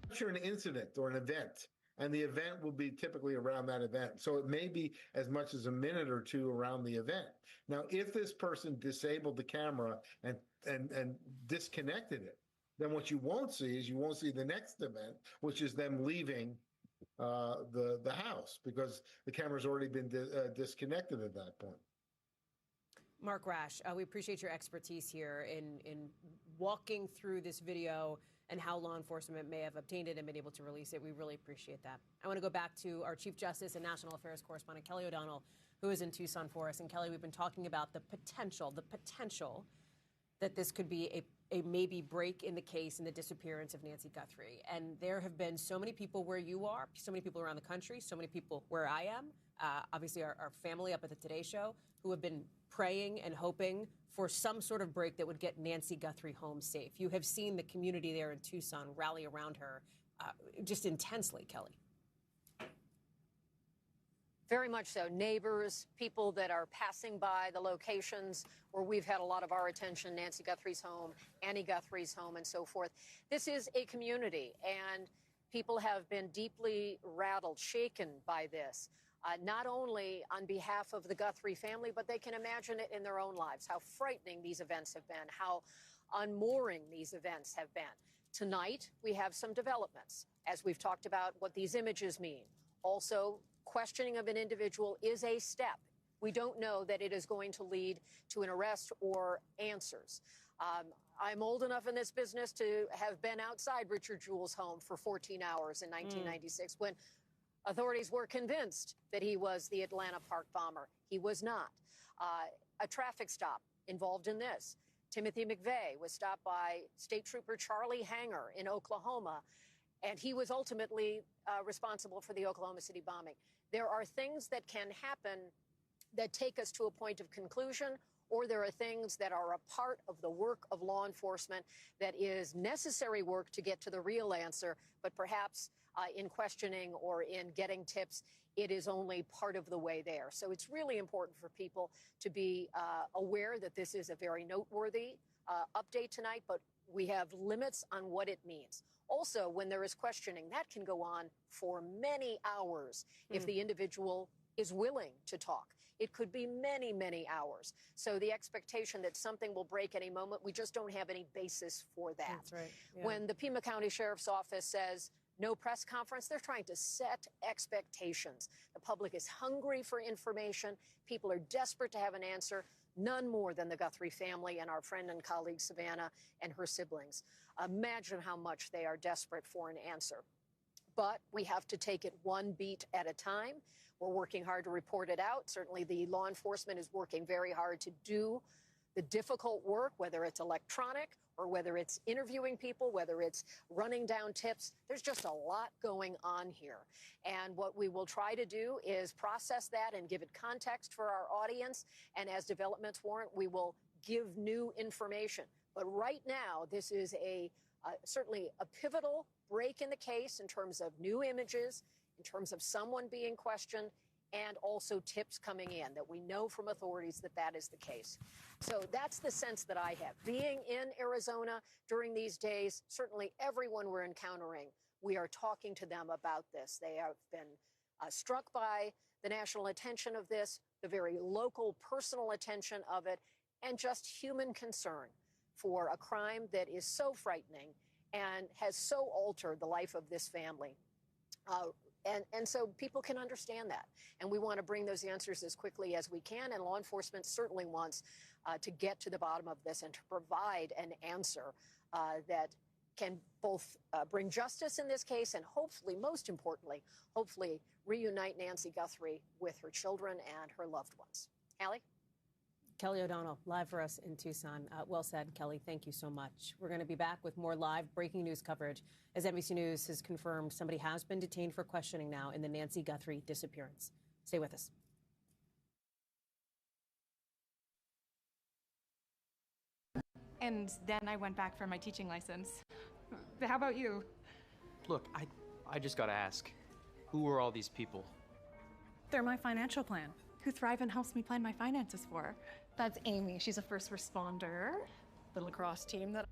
An incident or an event, and the event will be typically around that event. So it may be as much as a minute or two around the event. Now, if this person disabled the camera and disconnected it, then what you won't see is you won't see the next event, which is them leaving the house, because the camera's already been disconnected at that point. Mark Rash, we appreciate your expertise here in walking through this video and how law enforcement may have obtained it and been able to release it. We really appreciate that. I want to go back to our Chief Justice and National Affairs correspondent, Kelly O'Donnell, who is in Tucson for us. And Kelly, we've been talking about the potential that this could be a maybe break in the case in the disappearance of Nancy Guthrie. And there have been so many people where you are, so many people around the country, so many people where I am, obviously our family up at the Today Show, who have been praying and hoping for some sort of break that would get Nancy Guthrie home safe. You have seen the community there in Tucson rally around her just intensely, Kelly. Very much so. Neighbors, people that are passing by the locations where we've had a lot of our attention, Nancy Guthrie's home, Annie Guthrie's home, and so forth. This is a community, and people have been deeply rattled, shaken by this. Not only on behalf of the Guthrie family, but they can imagine it in their own lives, how frightening these events have been, how unmooring these events have been. Tonight, we have some developments, as we've talked about what these images mean. Also, questioning of an individual is a step. We don't know that it is going to lead to an arrest or answers. I'm old enough in this business to have been outside Richard Jewell's home for 14 hours in 1996 when authorities were convinced that he was the Atlanta Park bomber. He was not. A traffic stop involved in this. Timothy McVeigh was stopped by State Trooper Charlie Hanger in Oklahoma, and he was ultimately responsible for the Oklahoma City bombing. There are things that can happen that take us to a point of conclusion, or there are things that are a part of the work of law enforcement that is necessary work to get to the real answer, but perhaps in questioning or in getting tips, it is only part of the way there. So it's really important for people to be aware that this is a very noteworthy update tonight, but we have limits on what it means. Also, when there is questioning, that can go on for many hours if the individual is willing to talk. It could be many, many hours. So the expectation that something will break any moment, we just don't have any basis for that. That's right. Yeah. When the Pima County Sheriff's Office says no press conference, they're trying to set expectations. The public is hungry for information. People are desperate to have an answer. None more than the Guthrie family and our friend and colleague Savannah and her siblings. Imagine how much they are desperate for an answer. But we have to take it one beat at a time. We're working hard to report it out. Certainly the law enforcement is working very hard to do the difficult work, whether it's electronic or whether it's interviewing people, whether it's running down tips. There's just a lot going on here. And what we will try to do is process that and give it context for our audience. And as developments warrant, we will give new information. But right now, this is certainly a pivotal break in the case in terms of new images, in terms of someone being questioned, and also tips coming in that we know from authorities that that is the case. So that's the sense that I have. Being in Arizona during these days, certainly everyone we're encountering, we are talking to them about this. They have been struck by the national attention of this, the very local personal attention of it, and just human concern for a crime that is so frightening and has so altered the life of this family. And so people can understand that. And we want to bring those answers as quickly as we can. And law enforcement certainly wants to get to the bottom of this and to provide an answer that can both bring justice in this case and hopefully, most importantly, hopefully reunite Nancy Guthrie with her children and her loved ones. Allie? Kelly O'Donnell, live for us in Tucson. Well said, Kelly. Thank you so much. We're going to be back with more live breaking news coverage as NBC News has confirmed somebody has been detained for questioning now in the Nancy Guthrie disappearance. Stay with us. And then I went back for my teaching license. How about you? Look, I just gotta ask, who are all these people? They're my financial plan. Who Thrive and helps me plan my finances for. That's Amy. She's a first responder. The lacrosse team that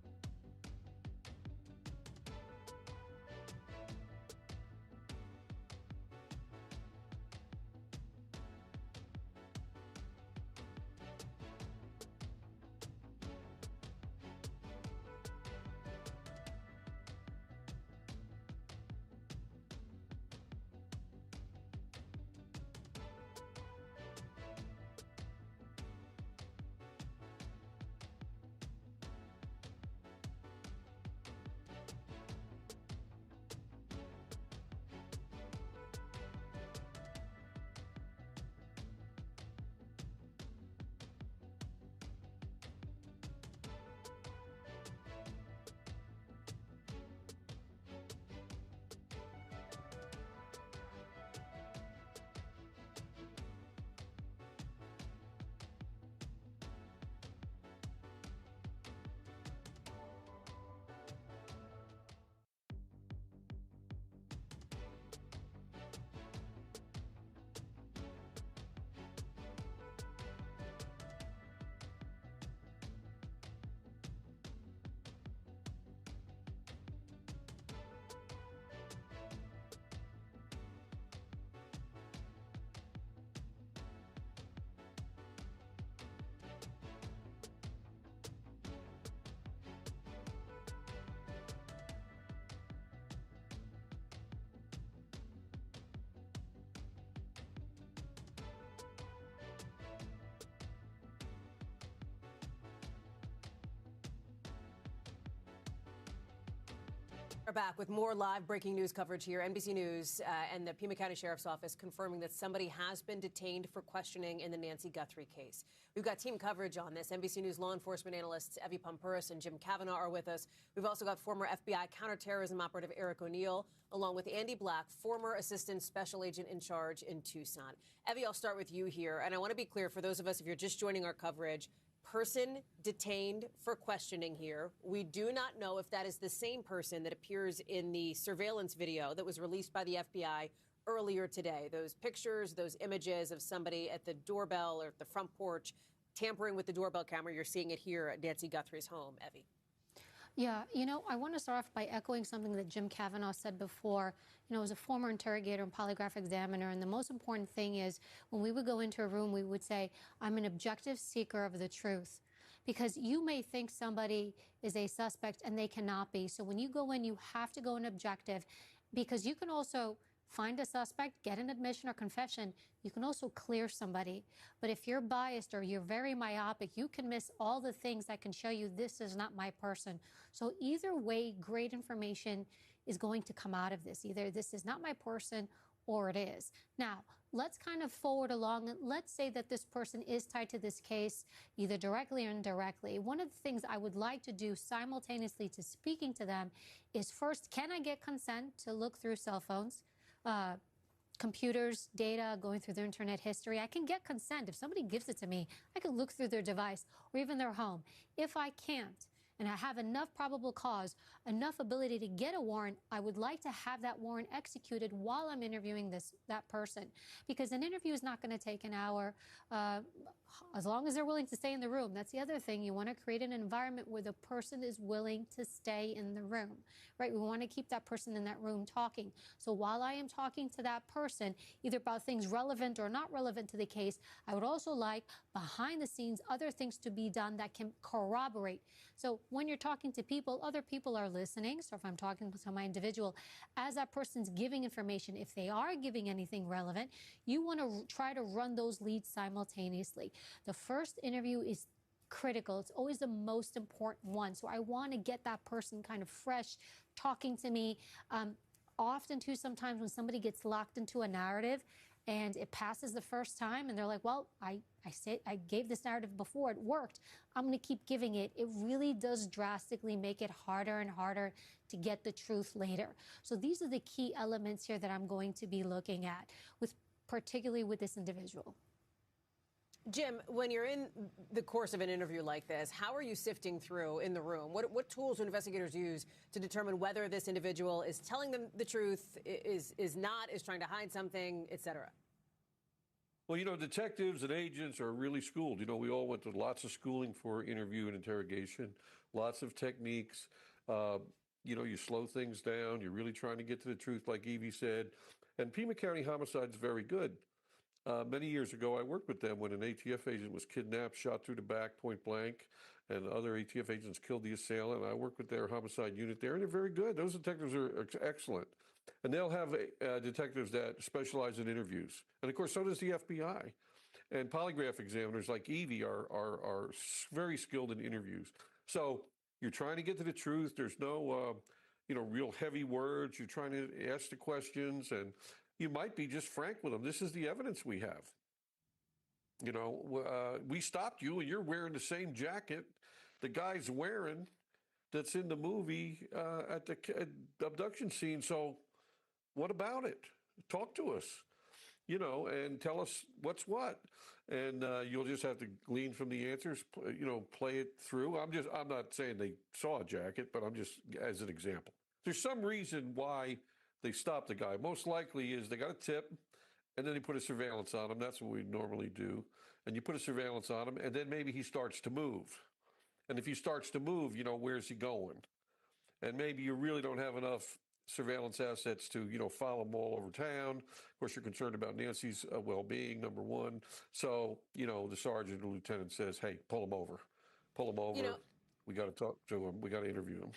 We're back with more live breaking news coverage here. NBC News and the Pima County Sheriff's Office confirming that somebody has been detained for questioning in the Nancy Guthrie case. We've got team coverage on this. NBC News law enforcement analysts Evie Pompuris and Jim Kavanaugh are with us. We've also got former FBI counterterrorism operative Eric O'Neill, along with Andy Black, former assistant special agent in charge in Tucson. Evie, I'll start with you here. And I want to be clear for those of us, if you're just joining our coverage, person detained for questioning here. We do not know if that is the same person that appears in the surveillance video that was released by the FBI earlier today. Those pictures, those images of somebody at the doorbell or at the front porch tampering with the doorbell camera. You're seeing it here at Nancy Guthrie's home, Evie. Yeah, I want to start off by echoing something that Jim Kavanaugh said before. As a former interrogator and polygraph examiner, and the most important thing is when we would go into a room, we would say, I'm an objective seeker of the truth. Because you may think somebody is a suspect and they cannot be. So when you go in, you have to go in objective, because you can also find a suspect, get an admission or confession. You can also clear somebody. But if you're biased or you're very myopic, you can miss all the things that can show you this is not my person. So either way, great information is going to come out of this. Either this is not my person or it is. Now, let's kind of forward along. Let's say that this person is tied to this case, either directly or indirectly. One of the things I would like to do simultaneously to speaking to them is first, can I get consent to look through cell phones? Computers, data, going through their internet history. I can get consent. If somebody gives it to me, I can look through their device or even their home. If I can't, and I have enough probable cause, enough ability to get a warrant, I would like to have that warrant executed while I'm interviewing that person. Because an interview is not going to take an hour, as long as they're willing to stay in the room. That's the other thing. You want to create an environment where the person is willing to stay in the room, right? We want to keep that person in that room talking. So while I am talking to that person, either about things relevant or not relevant to the case, I would also like behind the scenes other things to be done that can corroborate. So when you're talking to people, other people are listening. So if I'm talking to my individual, as that person's giving information, if they are giving anything relevant, you want to try to run those leads simultaneously. The first interview is critical. It's always the most important one. So I want to get that person kind of fresh, talking to me. Often too, sometimes when somebody gets locked into a narrative and it passes the first time and they're like, well, I gave this narrative before, it worked, I'm going to keep giving it. It really does drastically make it harder and harder to get the truth later. So these are the key elements here that I'm going to be looking at, particularly with this individual. Jim, when you're in the course of an interview like this, how are you sifting through in the room? What tools do investigators use to determine whether this individual is telling them the truth, is not, is trying to hide something, et cetera? Well, detectives and agents are really schooled. We all went to lots of schooling for interview and interrogation, lots of techniques. You slow things down. You're really trying to get to the truth, like Evie said. And Pima County Homicide is very good. Many years ago, I worked with them when an ATF agent was kidnapped, shot through the back, point blank, and other ATF agents killed the assailant. I worked with their homicide unit there, and they're very good. Those detectives are excellent. And they'll have detectives that specialize in interviews. And, of course, so does the FBI. And polygraph examiners like Evie are very skilled in interviews. So you're trying to get to the truth. There's no, real heavy words. You're trying to ask the questions, and you might be just frank with them. This is the evidence we have. We stopped you and you're wearing the same jacket the guy's wearing that's in the movie at the abduction scene. So what about it? Talk to us, and tell us what's what. And you'll just have to glean from the answers, play it through. I'm not saying they saw a jacket, but I'm just as an example. There's some reason why they stopped the guy. Most likely is they got a tip, and then they put a surveillance on him. That's what we normally do. And you put a surveillance on him, and then maybe he starts to move. And if he starts to move, where's he going? And maybe you really don't have enough surveillance assets to, follow him all over town. Of course, you're concerned about Nancy's well-being, number one. So, the sergeant or lieutenant says, hey, pull him over. Pull him over. We got to talk to him. We got to interview him.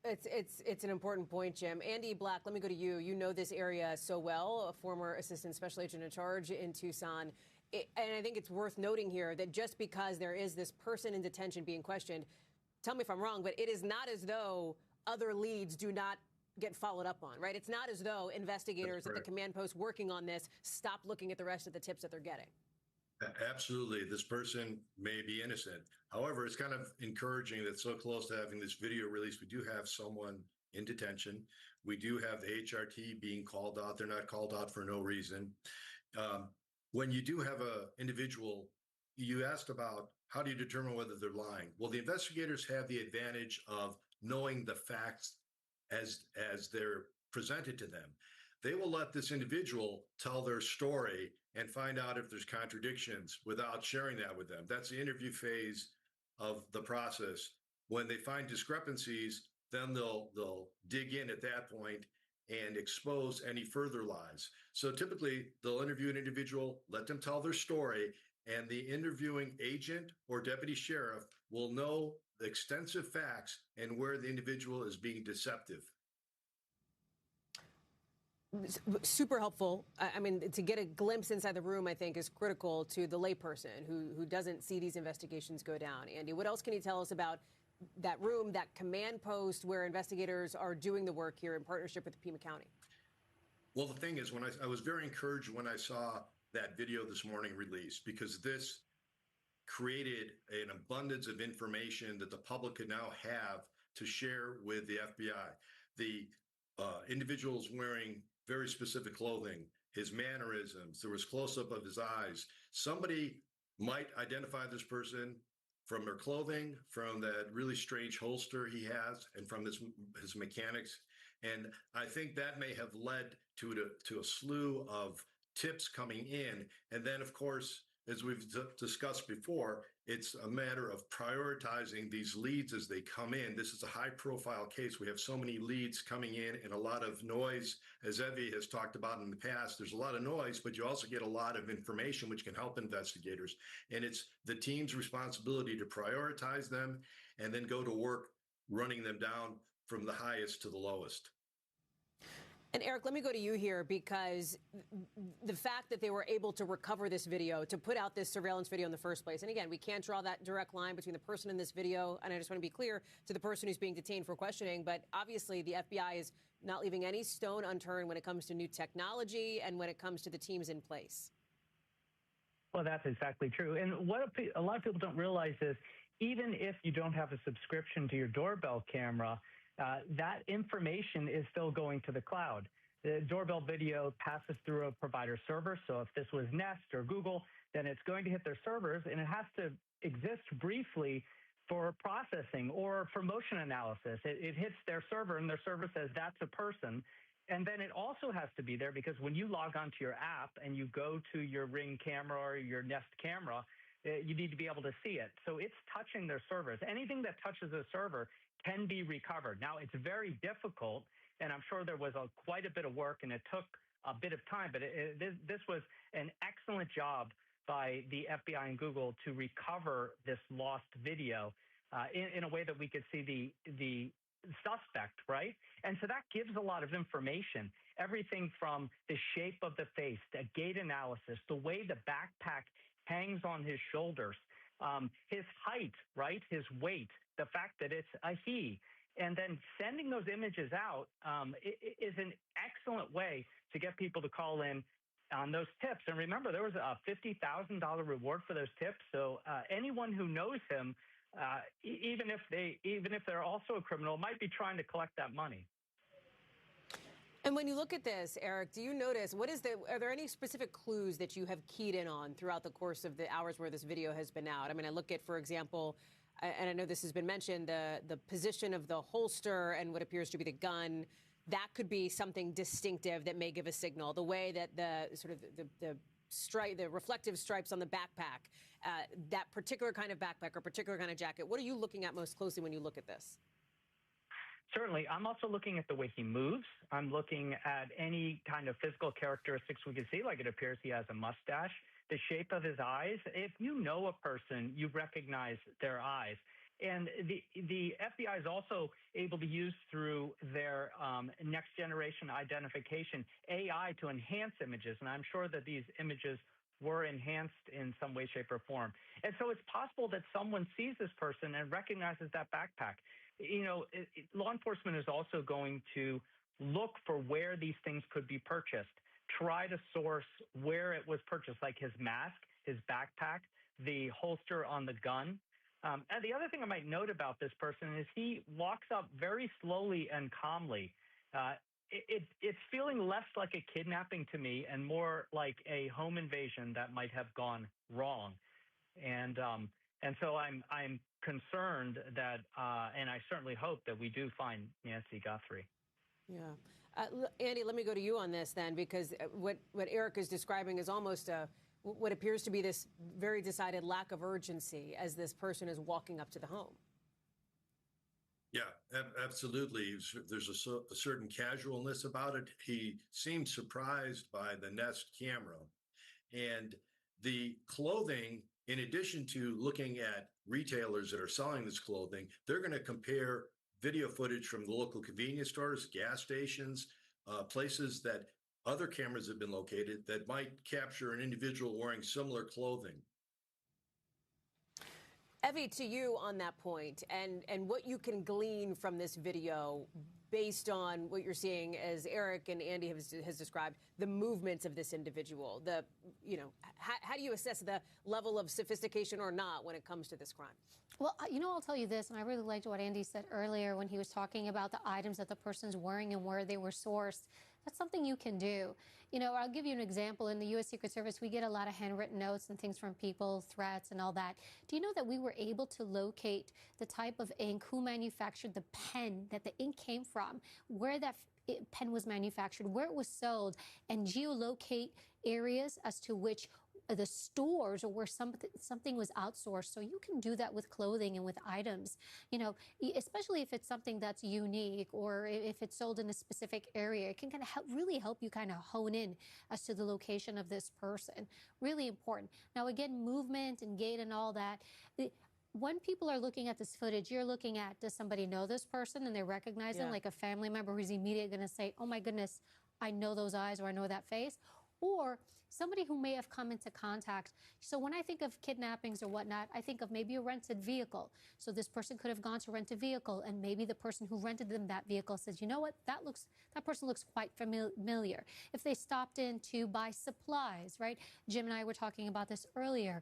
It's an important point, Jim. Andy Black, let me go to you. You know this area so well, a former assistant special agent in charge in Tucson. And I think it's worth noting here that just because there is this person in detention being questioned, tell me if I'm wrong, but it is not as though other leads do not get followed up on, right? It's not as though investigators at the command post working on this stop looking at the rest of the tips that they're getting. Absolutely. This person may be innocent. However, it's kind of encouraging that so close to having this video release, we do have someone in detention. We do have the HRT being called out. They're not called out for no reason. When you do have an individual, you asked about how do you determine whether they're lying? Well, the investigators have the advantage of knowing the facts as they're presented to them. They will let this individual tell their story and find out if there's contradictions without sharing that with them. That's the interview phase of the process. When they find discrepancies, then they'll dig in at that point and expose any further lies. So typically they'll interview an individual, let them tell their story, and the interviewing agent or deputy sheriff will know the extensive facts and where the individual is being deceptive. Super helpful. I mean, to get a glimpse inside the room, I think, is critical to the layperson who doesn't see these investigations go down. Andy, what else can you tell us about that room, that command post where investigators are doing the work here in partnership with Pima County? Well, the thing is, when I was very encouraged when I saw that video this morning released, because this created an abundance of information that the public could now have to share with the FBI. The individuals wearing very specific clothing, his mannerisms, there was close-up of his eyes. Somebody might identify this person from their clothing, from that really strange holster he has, and from his mechanics. And I think that may have led to a slew of tips coming in. And then, of course, as we've discussed before, it's a matter of prioritizing these leads as they come in. This is a high-profile case. We have so many leads coming in and a lot of noise. As Evie has talked about in the past, there's a lot of noise, but you also get a lot of information which can help investigators. And it's the team's responsibility to prioritize them and then go to work running them down from the highest to the lowest. And Eric, let me go to you here, because the fact that they were able to recover this video, to put out this surveillance video in the first place, and again, we can't draw that direct line between the person in this video, and I just want to be clear, to the person who's being detained for questioning, but obviously the FBI is not leaving any stone unturned when it comes to new technology and when it comes to the teams in place. Well, that's exactly true. And what a lot of people don't realize is, even if you don't have a subscription to your doorbell camera, that information is still going to the cloud. The doorbell video passes through a provider server. So if this was Nest or Google, then it's going to hit their servers, and it has to exist briefly for processing or for motion analysis. It hits their server, and their server says that's a person. And then it also has to be there because when you log onto your app and you go to your Ring camera or your Nest camera, you need to be able to see it. So it's touching their servers. Anything that touches a server can be recovered. Now, it's very difficult, and I'm sure there was quite a bit of work, and it took a bit of time, but this was an excellent job by the FBI and Google to recover this lost video in a way that we could see the suspect, right? And so that gives a lot of information, everything from the shape of the face, the gait analysis, the way the backpack hangs on his shoulders, his height, right? His weight, the fact that it's a he. And then sending those images out is an excellent way to get people to call in on those tips. And remember, there was a $50,000 reward for those tips. So anyone who knows him, even if they're also a criminal, might be trying to collect that money. And when you look at this, Eric, do you notice, are there any specific clues that you have keyed in on throughout the course of the hours where this video has been out? I mean, I look at, for example, and I know this has been mentioned, the position of the holster and what appears to be the gun. That could be something distinctive that may give a signal. The way that the reflective stripes on the backpack, that particular kind of backpack or particular kind of jacket. What are you looking at most closely when you look at this? Certainly. I'm also looking at the way he moves. I'm looking at any kind of physical characteristics we can see, like it appears he has a mustache, the shape of his eyes. If you know a person, you recognize their eyes. And the FBI is also able to use through their next generation identification AI to enhance images. And I'm sure that these images were enhanced in some way, shape, or form. And so it's possible that someone sees this person and recognizes that backpack. You know, law enforcement is also going to look for where these things could be purchased. Try to source where it was purchased, like his mask, his backpack, the holster on the gun. And the other thing I might note about this person is he walks up very slowly and calmly. It's feeling less like a kidnapping to me and more like a home invasion that might have gone wrong. And so I'm concerned that, and I certainly hope that we do find Nancy Guthrie. Yeah. Andy, let me go to you on this then, because what Eric is describing is almost what appears to be this very decided lack of urgency as this person is walking up to the home. Yeah, absolutely. There's a certain casualness about it. He seemed surprised by the Nest camera and the clothing. In addition to looking at retailers that are selling this clothing, they're going to compare video footage from the local convenience stores, gas stations, places that other cameras have been located that might capture an individual wearing similar clothing. Evie, to you on that point, and what you can glean from this video based on what you're seeing, as Eric and Andy has described, the movements of this individual. How do you assess the level of sophistication or not when it comes to this crime? Well, I'll tell you this, and I really liked what Andy said earlier when he was talking about the items that the person's wearing and where they were sourced. That's something you can do. I'll give you an example. In the U.S. Secret Service, we get a lot of handwritten notes and things from people, threats and all that. Do you know that we were able to locate the type of ink, who manufactured the pen that the ink came from, where that pen was manufactured, where it was sold, and geolocate areas as to which the stores or where something was outsourced. So you can do that with clothing and with items, especially if it's something that's unique or if it's sold in a specific area. It can kind of really help you kind of hone in as to the location of this person. Really important. Now, again, movement and gait and all that. When people are looking at this footage, you're looking at, does somebody know this person and they recognize them, like a family member who's immediately going to say, oh my goodness, I know those eyes or I know that face? Or somebody who may have come into contact. So when I think of kidnappings or whatnot, I think of maybe a rented vehicle. So this person could have gone to rent a vehicle, and maybe the person who rented them that vehicle says, you know what, that person looks quite familiar. If they stopped in to buy supplies, right? Jim and I were talking about this earlier.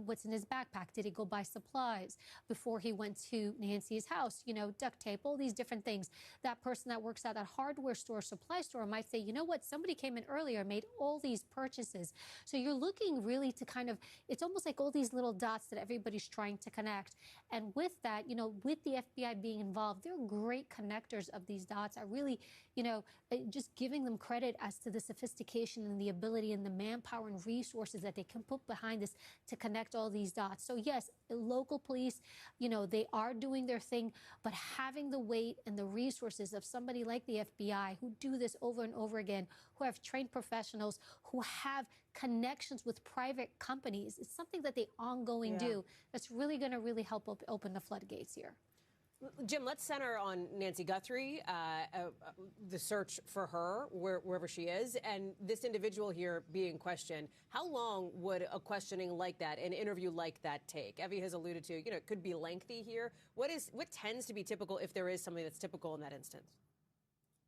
What's in his backpack? Did he go buy supplies before he went to Nancy's house? Duct tape, all these different things. That person that works at that hardware store, supply store might say, you know what, somebody came in earlier, made all these purchases. So you're looking really to kind of, it's almost like all these little dots that everybody's trying to connect. And with that, with the FBI being involved, they're great connectors of these dots. I really, just giving them credit as to the sophistication and the ability and the manpower and resources that they can put behind this to connect all these dots. So yes, local police, they are doing their thing, but having the weight and the resources of somebody like the FBI who do this over and over again, who have trained professionals, who have connections with private companies, is something that they ongoing do that's really going to really help open the floodgates here. Jim, let's center on Nancy Guthrie, the search for her, wherever she is, and this individual here being questioned. How long would a questioning like that, an interview like that take? Evie has alluded to, it could be lengthy here. What tends to be typical, if there is something that's typical in that instance?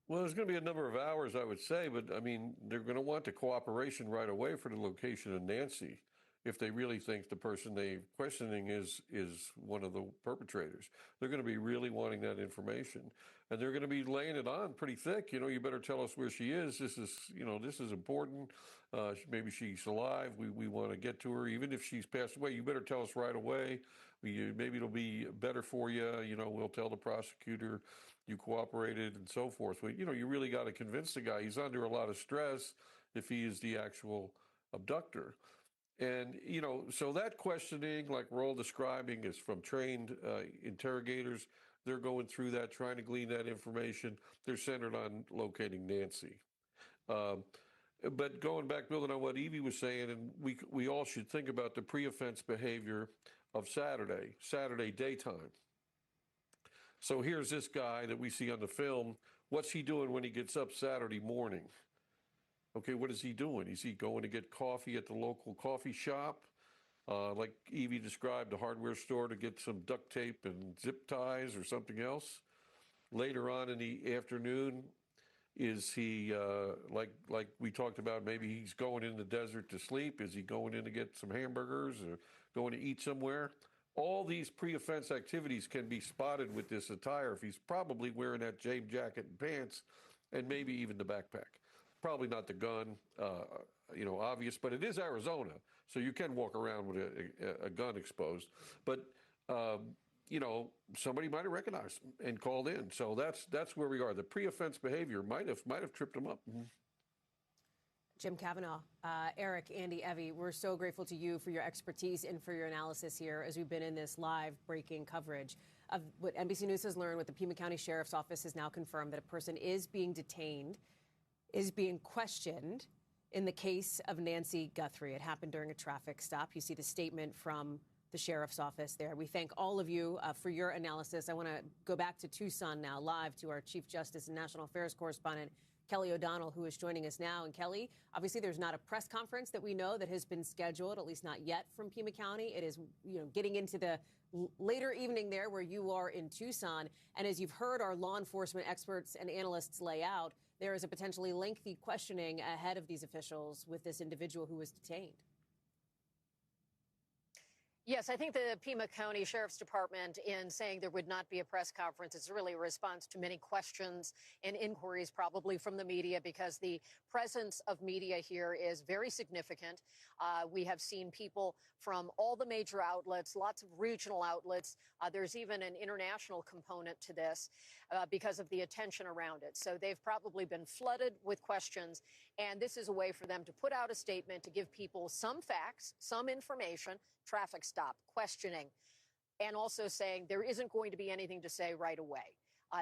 Well, there's going to be a number of hours, I would say, but I mean, they're going to want the cooperation right away for the location of Nancy if they really think the person they're questioning is one of the perpetrators. They're going to be really wanting that information, and they're going to be laying it on pretty thick. You better tell us where she is. This is important. Maybe she's alive. We want to get to her. Even if she's passed away, you better tell us right away. Maybe it'll be better for you. We'll tell the prosecutor you cooperated and so forth. But, you really got to convince the guy. He's under a lot of stress if he is the actual abductor. And, so that questioning, like we're all describing, is from trained interrogators. They're going through that, trying to glean that information. They're centered on locating Nancy. But going back, building on what Evie was saying, and we all should think about the pre-offense behavior of Saturday daytime. So here's this guy that we see on the film. What's he doing when he gets up Saturday morning? Okay, what is he doing? Is he going to get coffee at the local coffee shop? Like Evie described, the hardware store to get some duct tape and zip ties or something else? Later on in the afternoon, Is he, like we talked about, maybe he's going in the desert to sleep? Is he going in to get some hamburgers or going to eat somewhere? All these pre-offense activities can be spotted with this attire if he's probably wearing that jean jacket and pants and maybe even the backpack. Probably not the gun, obvious, but it is Arizona, so you can walk around with a gun exposed. But somebody might have recognized him and called in. So that's where we are. The pre-offense behavior might have tripped him up. Mm-hmm. Jim Kavanaugh, Eric, Andy, Evie, we're so grateful to you for your expertise and for your analysis here as we've been in this live breaking coverage of what NBC News has learned. What the Pima County Sheriff's Office has now confirmed, that a person is being detained, is being questioned in the case of Nancy Guthrie. It happened during a traffic stop. You see the statement from the Sheriff's Office there. We thank all of you for your analysis. I want to go back to Tucson now, live to our Chief Justice and National Affairs correspondent, Kelly O'Donnell, who is joining us now. And Kelly, obviously there's not a press conference that we know that has been scheduled, at least not yet, from Pima County. It is, getting into the later evening there where you are in Tucson. And as you've heard our law enforcement experts and analysts lay out, there is a potentially lengthy questioning ahead of these officials with this individual who was detained. Yes, I think the Pima County Sheriff's Department, in saying there would not be a press conference, is really a response to many questions and inquiries, probably from the media, because the presence of media here is very significant. We have seen people from all the major outlets, lots of regional outlets. There's even an international component to this because of the attention around it. So they've probably been flooded with questions, and this is a way for them to put out a statement to give people some facts, some information, traffic stop, questioning, and also saying there isn't going to be anything to say right away.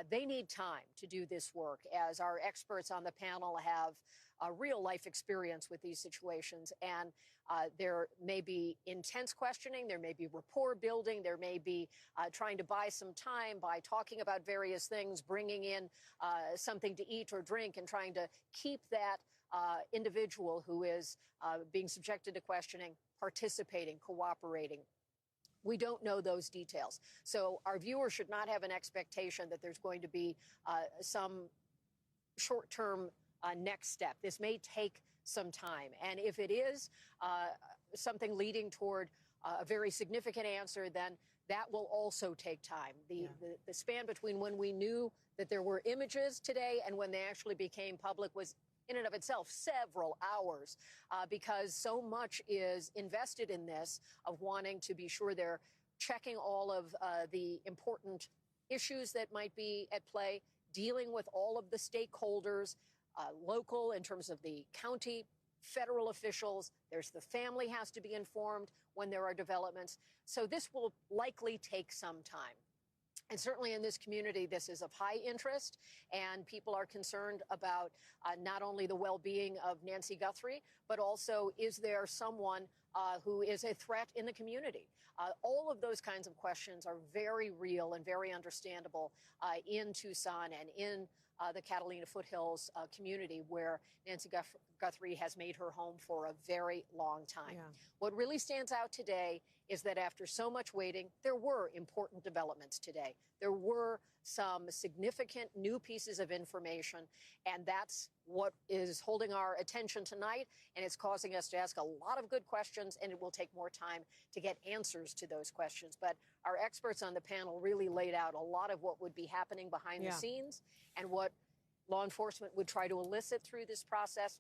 They need time to do this work, as our experts on the panel have a real life experience with these situations. And there may be intense questioning, there may be rapport building, there may be trying to buy some time by talking about various things, bringing in something to eat or drink, and trying to keep that individual who is being subjected to questioning participating, cooperating. We don't know those details. So our viewers should not have an expectation that there's going to be some short-term next step. This may take some time. And if it is something leading toward a very significant answer, then that will also take time. The span between when we knew that there were images today and when they actually became public was in and of itself several hours, because so much is invested in this, of wanting to be sure they're checking all of the important issues that might be at play, dealing with all of the stakeholders, local in terms of the county, federal officials. There's the family has to be informed when there are developments. So this will likely take some time. And certainly in this community, this is of high interest, and people are concerned about not only the well-being of Nancy Guthrie, but also, is there someone who is a threat in the community? All of those kinds of questions are very real and very understandable in Tucson and in the Catalina Foothills community, where Nancy Guthrie has made her home for a very long time. Yeah. What really stands out today is that after so much waiting, there were important developments today. There were some significant new pieces of information, and that's what is holding our attention tonight, and it's causing us to ask a lot of good questions, and it will take more time to get answers to those questions. But our experts on the panel really laid out a lot of what would be happening behind the scenes and what law enforcement would try to elicit through this process.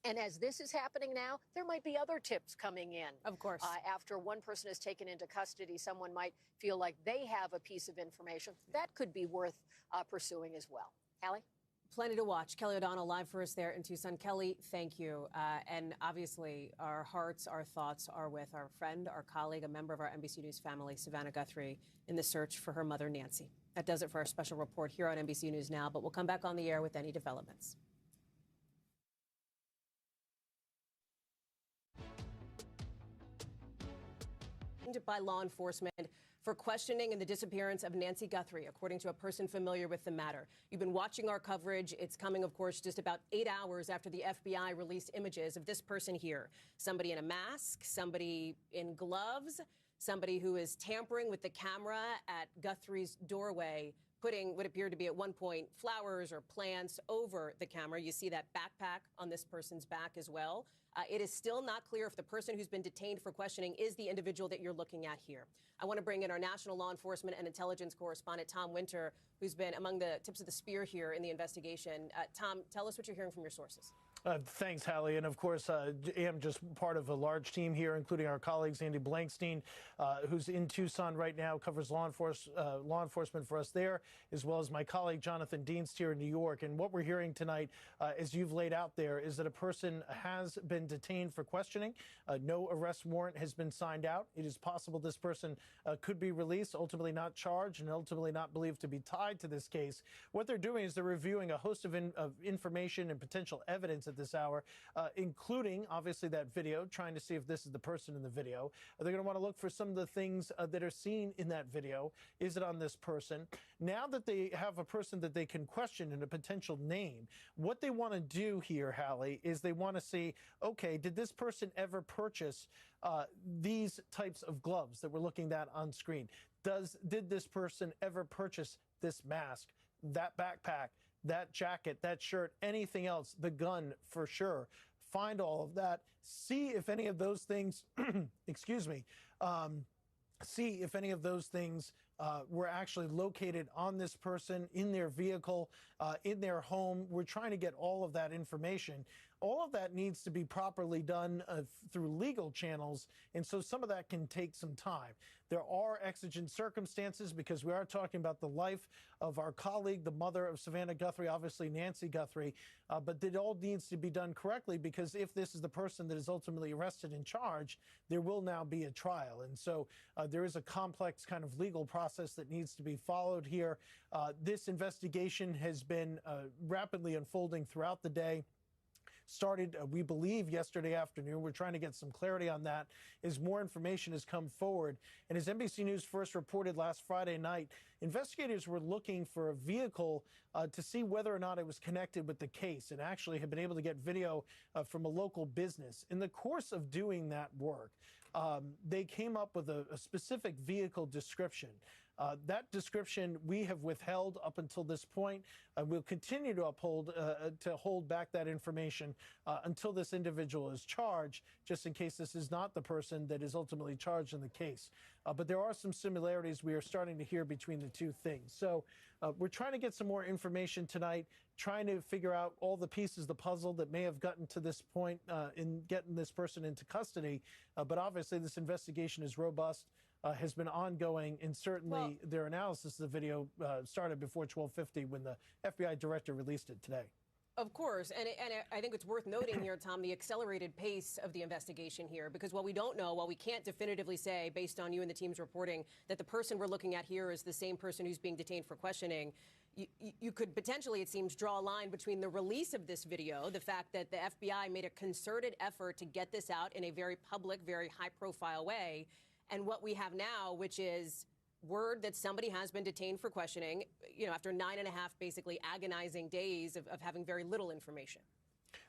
And as this is happening now, there might be other tips coming in. Of course. After one person is taken into custody, someone might feel like they have a piece of information that could be worth pursuing as well. Hallie? Plenty to watch. Kelly O'Donnell live for us there in Tucson. Kelly, thank you. And obviously, our hearts, our thoughts are with our friend, our colleague, a member of our NBC News family, Savannah Guthrie, in the search for her mother, Nancy. That does it for our special report here on NBC News Now, but we'll come back on the air with any developments. By law enforcement for questioning in the disappearance of Nancy Guthrie, according to a person familiar with the matter. You've been watching our coverage. It's coming, of course, just about 8 hours after the FBI released images of this person here. Somebody in a mask, somebody in gloves, somebody who is tampering with the camera at Guthrie's doorway, putting what appeared to be at one point flowers or plants over the camera. You see that backpack on this person's back as well. It is still not clear if the person who's been detained for questioning is the individual that you're looking at here. I want to bring in our national law enforcement and intelligence correspondent, Tom Winter, who's been among the tips of the spear here in the investigation. Tom, tell us what you're hearing from your sources. Thanks, Hallie. And of course, I am just part of a large team here, including our colleagues, Andy Blankstein, who's in Tucson right now, covers law enforcement for us there, as well as my colleague, Jonathan Dienst, here in New York. And what we're hearing tonight, as you've laid out there, is that a person has been detained for questioning. No arrest warrant has been signed out. It is possible this person could be released, ultimately not charged, and ultimately not believed to be tied to this case. What they're doing is they're reviewing a host of information and potential evidence at this hour, including obviously that video, trying to see if this is the person in the video. They're going to want to look for some of the things that are seen in that video. Is it on this person? Now that they have a person that they can question and a potential name, what they want to do here, Hallie, is they want to see, okay, did this person ever purchase these types of gloves that we're looking at on screen? Did this person ever purchase this mask, that backpack, that jacket, that shirt, anything else, the gun for sure? Find all of that. See if any of those things, excuse me, see if any of those things were actually located on this person, in their vehicle, in their home. We're trying to get all of that information. All of that needs to be properly done through legal channels, and so some of that can take some time. There are exigent circumstances because we are talking about the life of our colleague, the mother of Savannah Guthrie, obviously Nancy Guthrie, but it all needs to be done correctly, because if this is the person that is ultimately arrested and charged, there will now be a trial. And so there is a complex kind of legal process that needs to be followed here. This investigation has been rapidly unfolding throughout the day. Started, we believe, yesterday afternoon. We're trying to get some clarity on that as more information has come forward. And as NBC News first reported last Friday night, investigators were looking for a vehicle to see whether or not it was connected with the case, and actually have been able to get video from a local business. In the course of doing that work, they came up with a specific vehicle description. That description we have withheld up until this point. We'll continue to hold back that information until this individual is charged, just in case this is not the person that is ultimately charged in the case. But there are some similarities we are starting to hear between the two things. So we're trying to get some more information tonight, trying to figure out all the pieces of the puzzle that may have gotten to this point in getting this person into custody. But obviously this investigation is robust. Has been ongoing, and certainly their analysis of the video started before 12:50 when the FBI director released it today. Of course, and I think it's worth noting here, Tom, the accelerated pace of the investigation here, because while we don't know, while we can't definitively say, based on you and the team's reporting, that the person we're looking at here is the same person who's being detained for questioning, you could potentially, it seems, draw a line between the release of this video, the fact that the FBI made a concerted effort to get this out in a very public, very high-profile way, and what we have now, which is word that somebody has been detained for questioning, after 9.5 basically agonizing days of having very little information.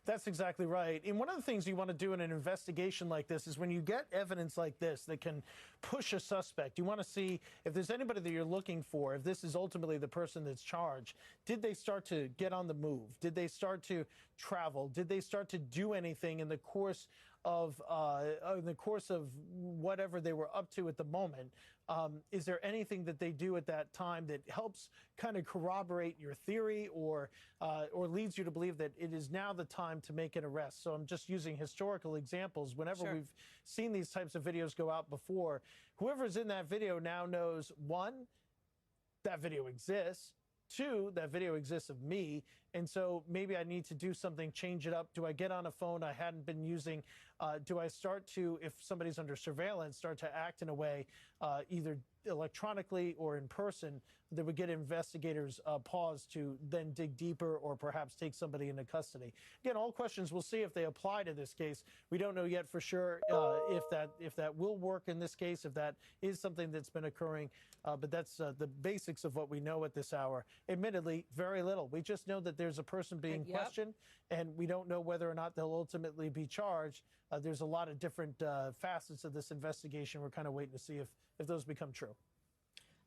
That's exactly right. And one of the things you want to do in an investigation like this is when you get evidence like this that can push a suspect, you want to see if there's anybody that you're looking for, if this is ultimately the person that's charged. Did they start to get on the move? Did they start to travel? Did they start to do anything in the course of whatever they were up to at the moment? Is there anything that they do at that time that helps kind of corroborate your theory or leads you to believe that it is now the time to make an arrest? So I'm just using historical examples. Whenever we've seen these types of videos go out before, whoever's in that video now knows, one, that video exists. Two, that video exists of me, and so maybe I need to do something, change it up. Do I get on a phone I hadn't been using? Do I start to, if somebody's under surveillance, start to act in a way either electronically or in person that would get investigators pause to then dig deeper or perhaps take somebody into custody? Again, all questions we'll see if they apply to this case. We don't know yet for sure if that will work in this case, if that is something that's been occurring. But that's the basics of what we know at this hour. Admittedly, very little. We just know that there's a person being questioned, and we don't know whether or not they'll ultimately be charged. There's a lot of different facets of this investigation. We're kind of waiting to see if those become true.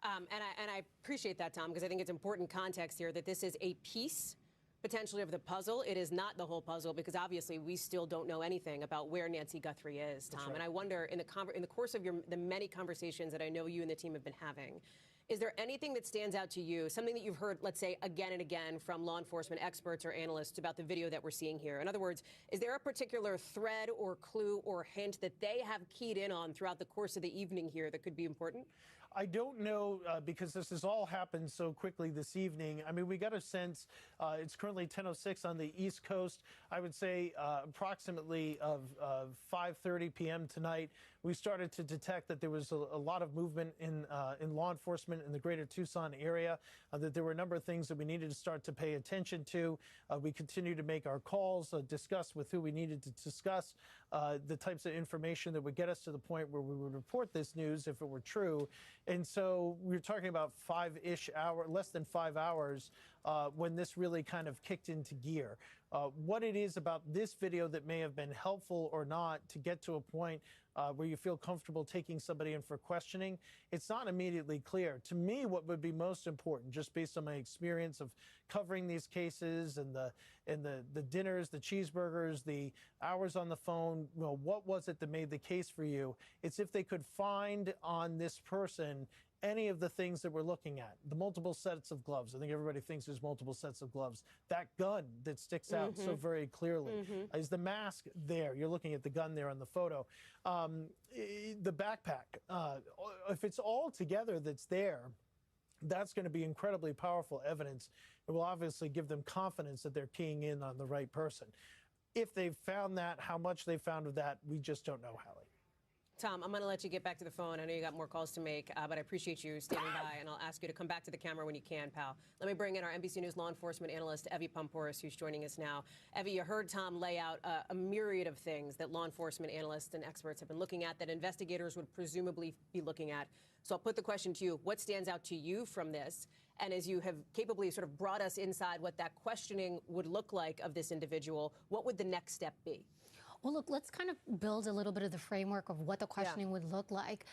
And I appreciate that, Tom, because I think it's important context here that this is a piece potentially of the puzzle. It is not the whole puzzle, because obviously we still don't know anything about where Nancy Guthrie is, Tom. Right. And I wonder, in the course of the many conversations that I know you and the team have been having, is there anything that stands out to you, something that you've heard, let's say, again and again from law enforcement experts or analysts about the video that we're seeing here? In other words, is there a particular thread or clue or hint that they have keyed in on throughout the course of the evening here that could be important? I don't know, because this has all happened so quickly this evening. I mean, we got a sense, it's currently 10:06 on the East Coast. I would say approximately of 5:30 p.m. tonight, we started to detect that there was a lot of movement in law enforcement in the greater Tucson area, that there were a number of things that we needed to start to pay attention to. We continue to make our calls, discuss with who we needed to discuss the types of information that would get us to the point where we would report this news if it were true. And so we were talking about less than 5 hours when this really kind of kicked into gear. What it is about this video that may have been helpful or not to get to a point where you feel comfortable taking somebody in for questioning, it's not immediately clear. To me, what would be most important, just based on my experience of covering these cases and the dinners, the cheeseburgers, the hours on the phone, well, what was it that made the case for you? It's if they could find on this person any of the things that we're looking at. The multiple sets of gloves. I think everybody thinks there's multiple sets of gloves. That gun that sticks out so very clearly. Is the mask there? You're looking at the gun there on the photo. The backpack. If it's all together that's there, that's going to be incredibly powerful evidence. It will obviously give them confidence that they're keying in on the right person. If they've found that, how much they found of that, we just don't know, Hallie. Tom, I'm going to let you get back to the phone. I know you got more calls to make, but I appreciate you standing by, and I'll ask you to come back to the camera when you can, pal. Let me bring in our NBC News law enforcement analyst, Evie Pompouris, who's joining us now. Evie, you heard Tom lay out a myriad of things that law enforcement analysts and experts have been looking at, that investigators would presumably be looking at. So I'll put the question to you. What stands out to you from this? And as you have capably sort of brought us inside what that questioning would look like of this individual, what would the next step be? Well, look, let's kind of build a little bit of the framework of what the questioning would look like.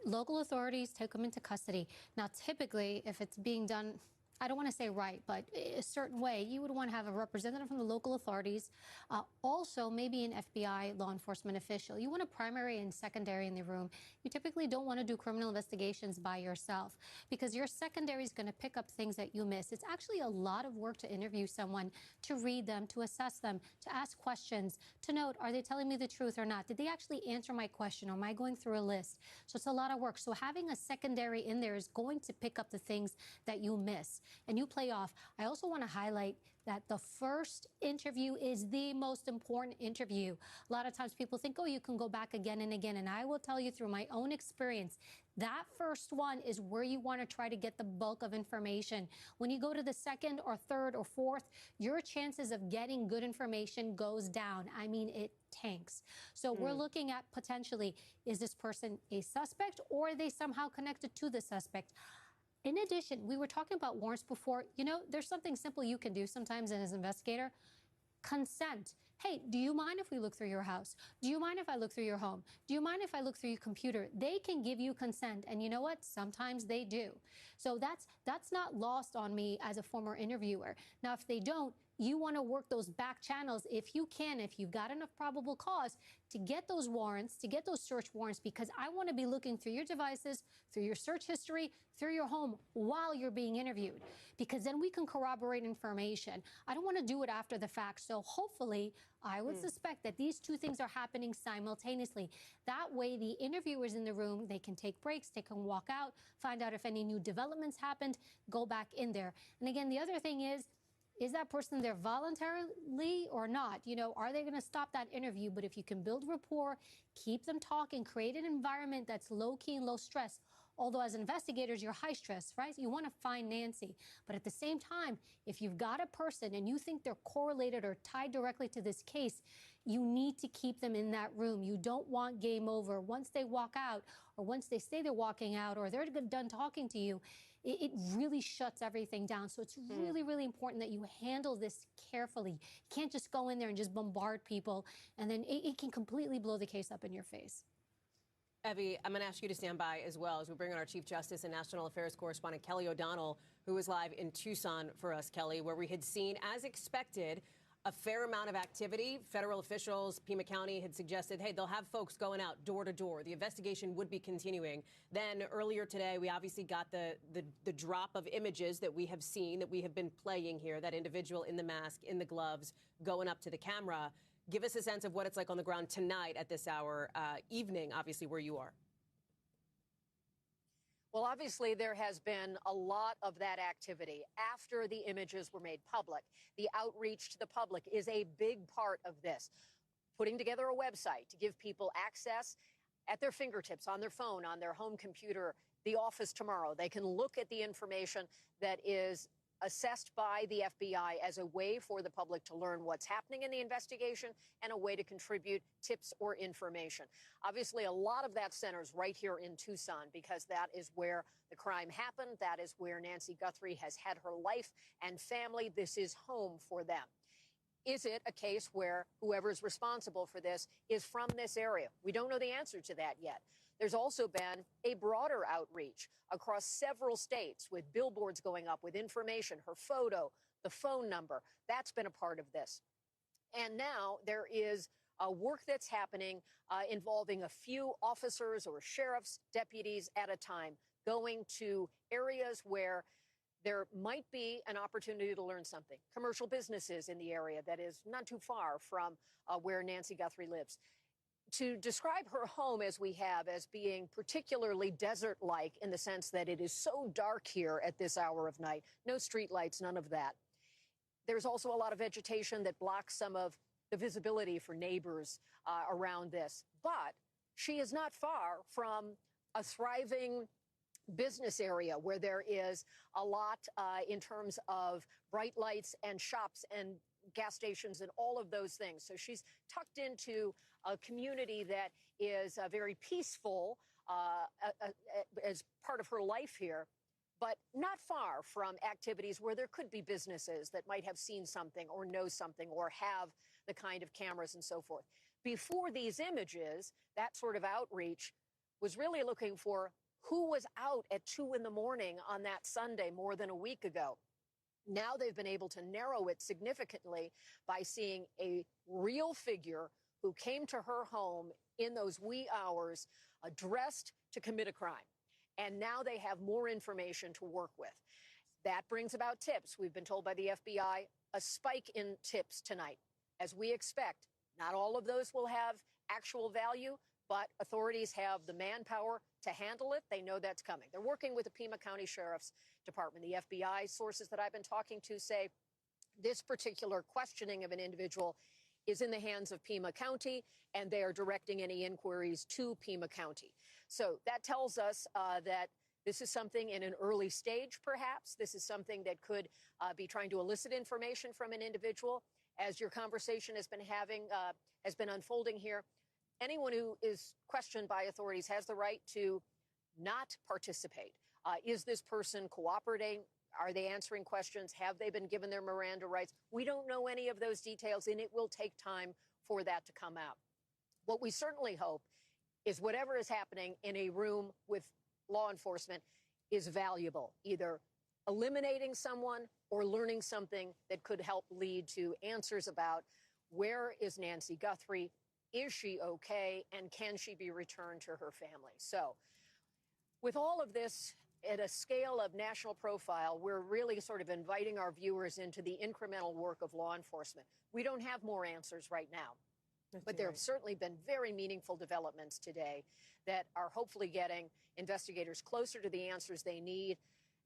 Local authorities take them into custody. Now, typically, if it's being done, I don't want to say right, but a certain way, you would want to have a representative from the local authorities, also maybe an FBI law enforcement official. You want a primary and secondary in the room. You typically don't want to do criminal investigations by yourself, because your secondary is going to pick up things that you miss. It's actually a lot of work to interview someone, to read them, to assess them, to ask questions, to note, are they telling me the truth or not? Did they actually answer my question, or am I going through a list? So it's a lot of work. So having a secondary in there is going to pick up the things that you miss. And you play off. I also want to highlight that the first interview is the most important interview. A lot of times people think, oh, you can go back again and again. And I will tell you through my own experience, that first one is where you want to try to get the bulk of information. When you go to the second or third or fourth, your chances of getting good information goes down. I mean, it tanks. So we're looking at potentially, is this person a suspect, or are they somehow connected to the suspect? In addition, we were talking about warrants before. You know, there's something simple you can do sometimes as an investigator. Consent. Hey, do you mind if we look through your house? Do you mind if I look through your home? Do you mind if I look through your computer? They can give you consent, and you know what? Sometimes they do. So that's not lost on me as a former interviewer. Now, if they don't, you want to work those back channels if you can, if you've got enough probable cause to get those warrants, to get those search warrants, because I want to be looking through your devices, through your search history, through your home while you're being interviewed, because then we can corroborate information. I don't want to do it after the fact. So hopefully, I would suspect that these two things are happening simultaneously. That way, the interviewers in the room, they can take breaks, they can walk out, find out if any new developments happened, go back in there. And again, the other thing is that person there voluntarily or not? You know, are they going to stop that interview? But if you can build rapport, keep them talking, create an environment that's low-key and low stress. Although as investigators, you're high stress, right? You want to find Nancy. But at the same time, if you've got a person and you think they're correlated or tied directly to this case, you need to keep them in that room. You don't want game over. Once they walk out, or once they say they're walking out, or they're done talking to you, it really shuts everything down. So it's really, really important that you handle this carefully. You can't just go in there and just bombard people, and then it can completely blow the case up in your face. Evie, I'm going to ask you to stand by as well as we bring on our Chief Justice and National Affairs correspondent Kelly O'Donnell, who is live in Tucson for us, Kelly, where we had seen, as expected, a fair amount of activity. Federal officials, Pima County, had suggested, hey, they'll have folks going out door to door. The investigation would be continuing. Then earlier today, we obviously got the drop of images that we have seen, that we have been playing here, that individual in the mask, in the gloves, going up to the camera. Give us a sense of what it's like on the ground tonight at this hour, evening, obviously, where you are. Well, obviously, there has been a lot of that activity after the images were made public. The outreach to the public is a big part of this. Putting together a website to give people access at their fingertips, on their phone, on their home computer, the office tomorrow. They can look at the information that is assessed by the FBI as a way for the public to learn what's happening in the investigation and a way to contribute tips or information. Obviously, a lot of that centers right here in Tucson because that is where the crime happened. That is where Nancy Guthrie has had her life and family. This is home for them. Is it a case where whoever is responsible for this is from this area? We don't know the answer to that yet. There's also been a broader outreach across several states with billboards going up with information, her photo, the phone number. That's been a part of this. And now there is work that's happening involving a few officers or sheriff's deputies at a time going to areas where there might be an opportunity to learn something. Commercial businesses in the area that is not too far from where Nancy Guthrie lives. To describe her home as we have as being particularly desert-like in the sense that it is so dark here at this hour of night, no street lights, none of that. There's also a lot of vegetation that blocks some of the visibility for neighbors around this. But she is not far from a thriving business area where there is a lot in terms of bright lights and shops and gas stations and all of those things. So she's tucked into a community that is very peaceful as part of her life here, but not far from activities where there could be businesses that might have seen something or know something or have the kind of cameras and so forth. Before these images, that sort of outreach was really looking for who was out at 2 in the morning on that Sunday more than a week ago. Now they've been able to narrow it significantly by seeing a real figure who came to her home in those wee hours, dressed to commit a crime. And now they have more information to work with. That brings about tips. We've been told by the FBI a spike in tips tonight. As we expect, not all of those will have actual value, but authorities have the manpower to handle it. They know that's coming. They're working with the Pima County Sheriff's Department. The FBI sources that I've been talking to say this particular questioning of an individual is in the hands of Pima County, and they are directing any inquiries to Pima County. So that tells us that this is something in an early stage, perhaps. This is something that could be trying to elicit information from an individual. As your conversation has been unfolding here, anyone who is questioned by authorities has the right to not participate. Is this person cooperating? Are they answering questions? Have they been given their Miranda rights? We don't know any of those details, and it will take time for that to come out. What we certainly hope is whatever is happening in a room with law enforcement is valuable, either eliminating someone or learning something that could help lead to answers about where is Nancy Guthrie, is she okay, and can she be returned to her family? So with all of this at a scale of national profile, we're really sort of inviting our viewers into the incremental work of law enforcement. We don't have more answers right now, but there have certainly been very meaningful developments today that are hopefully getting investigators closer to the answers they need,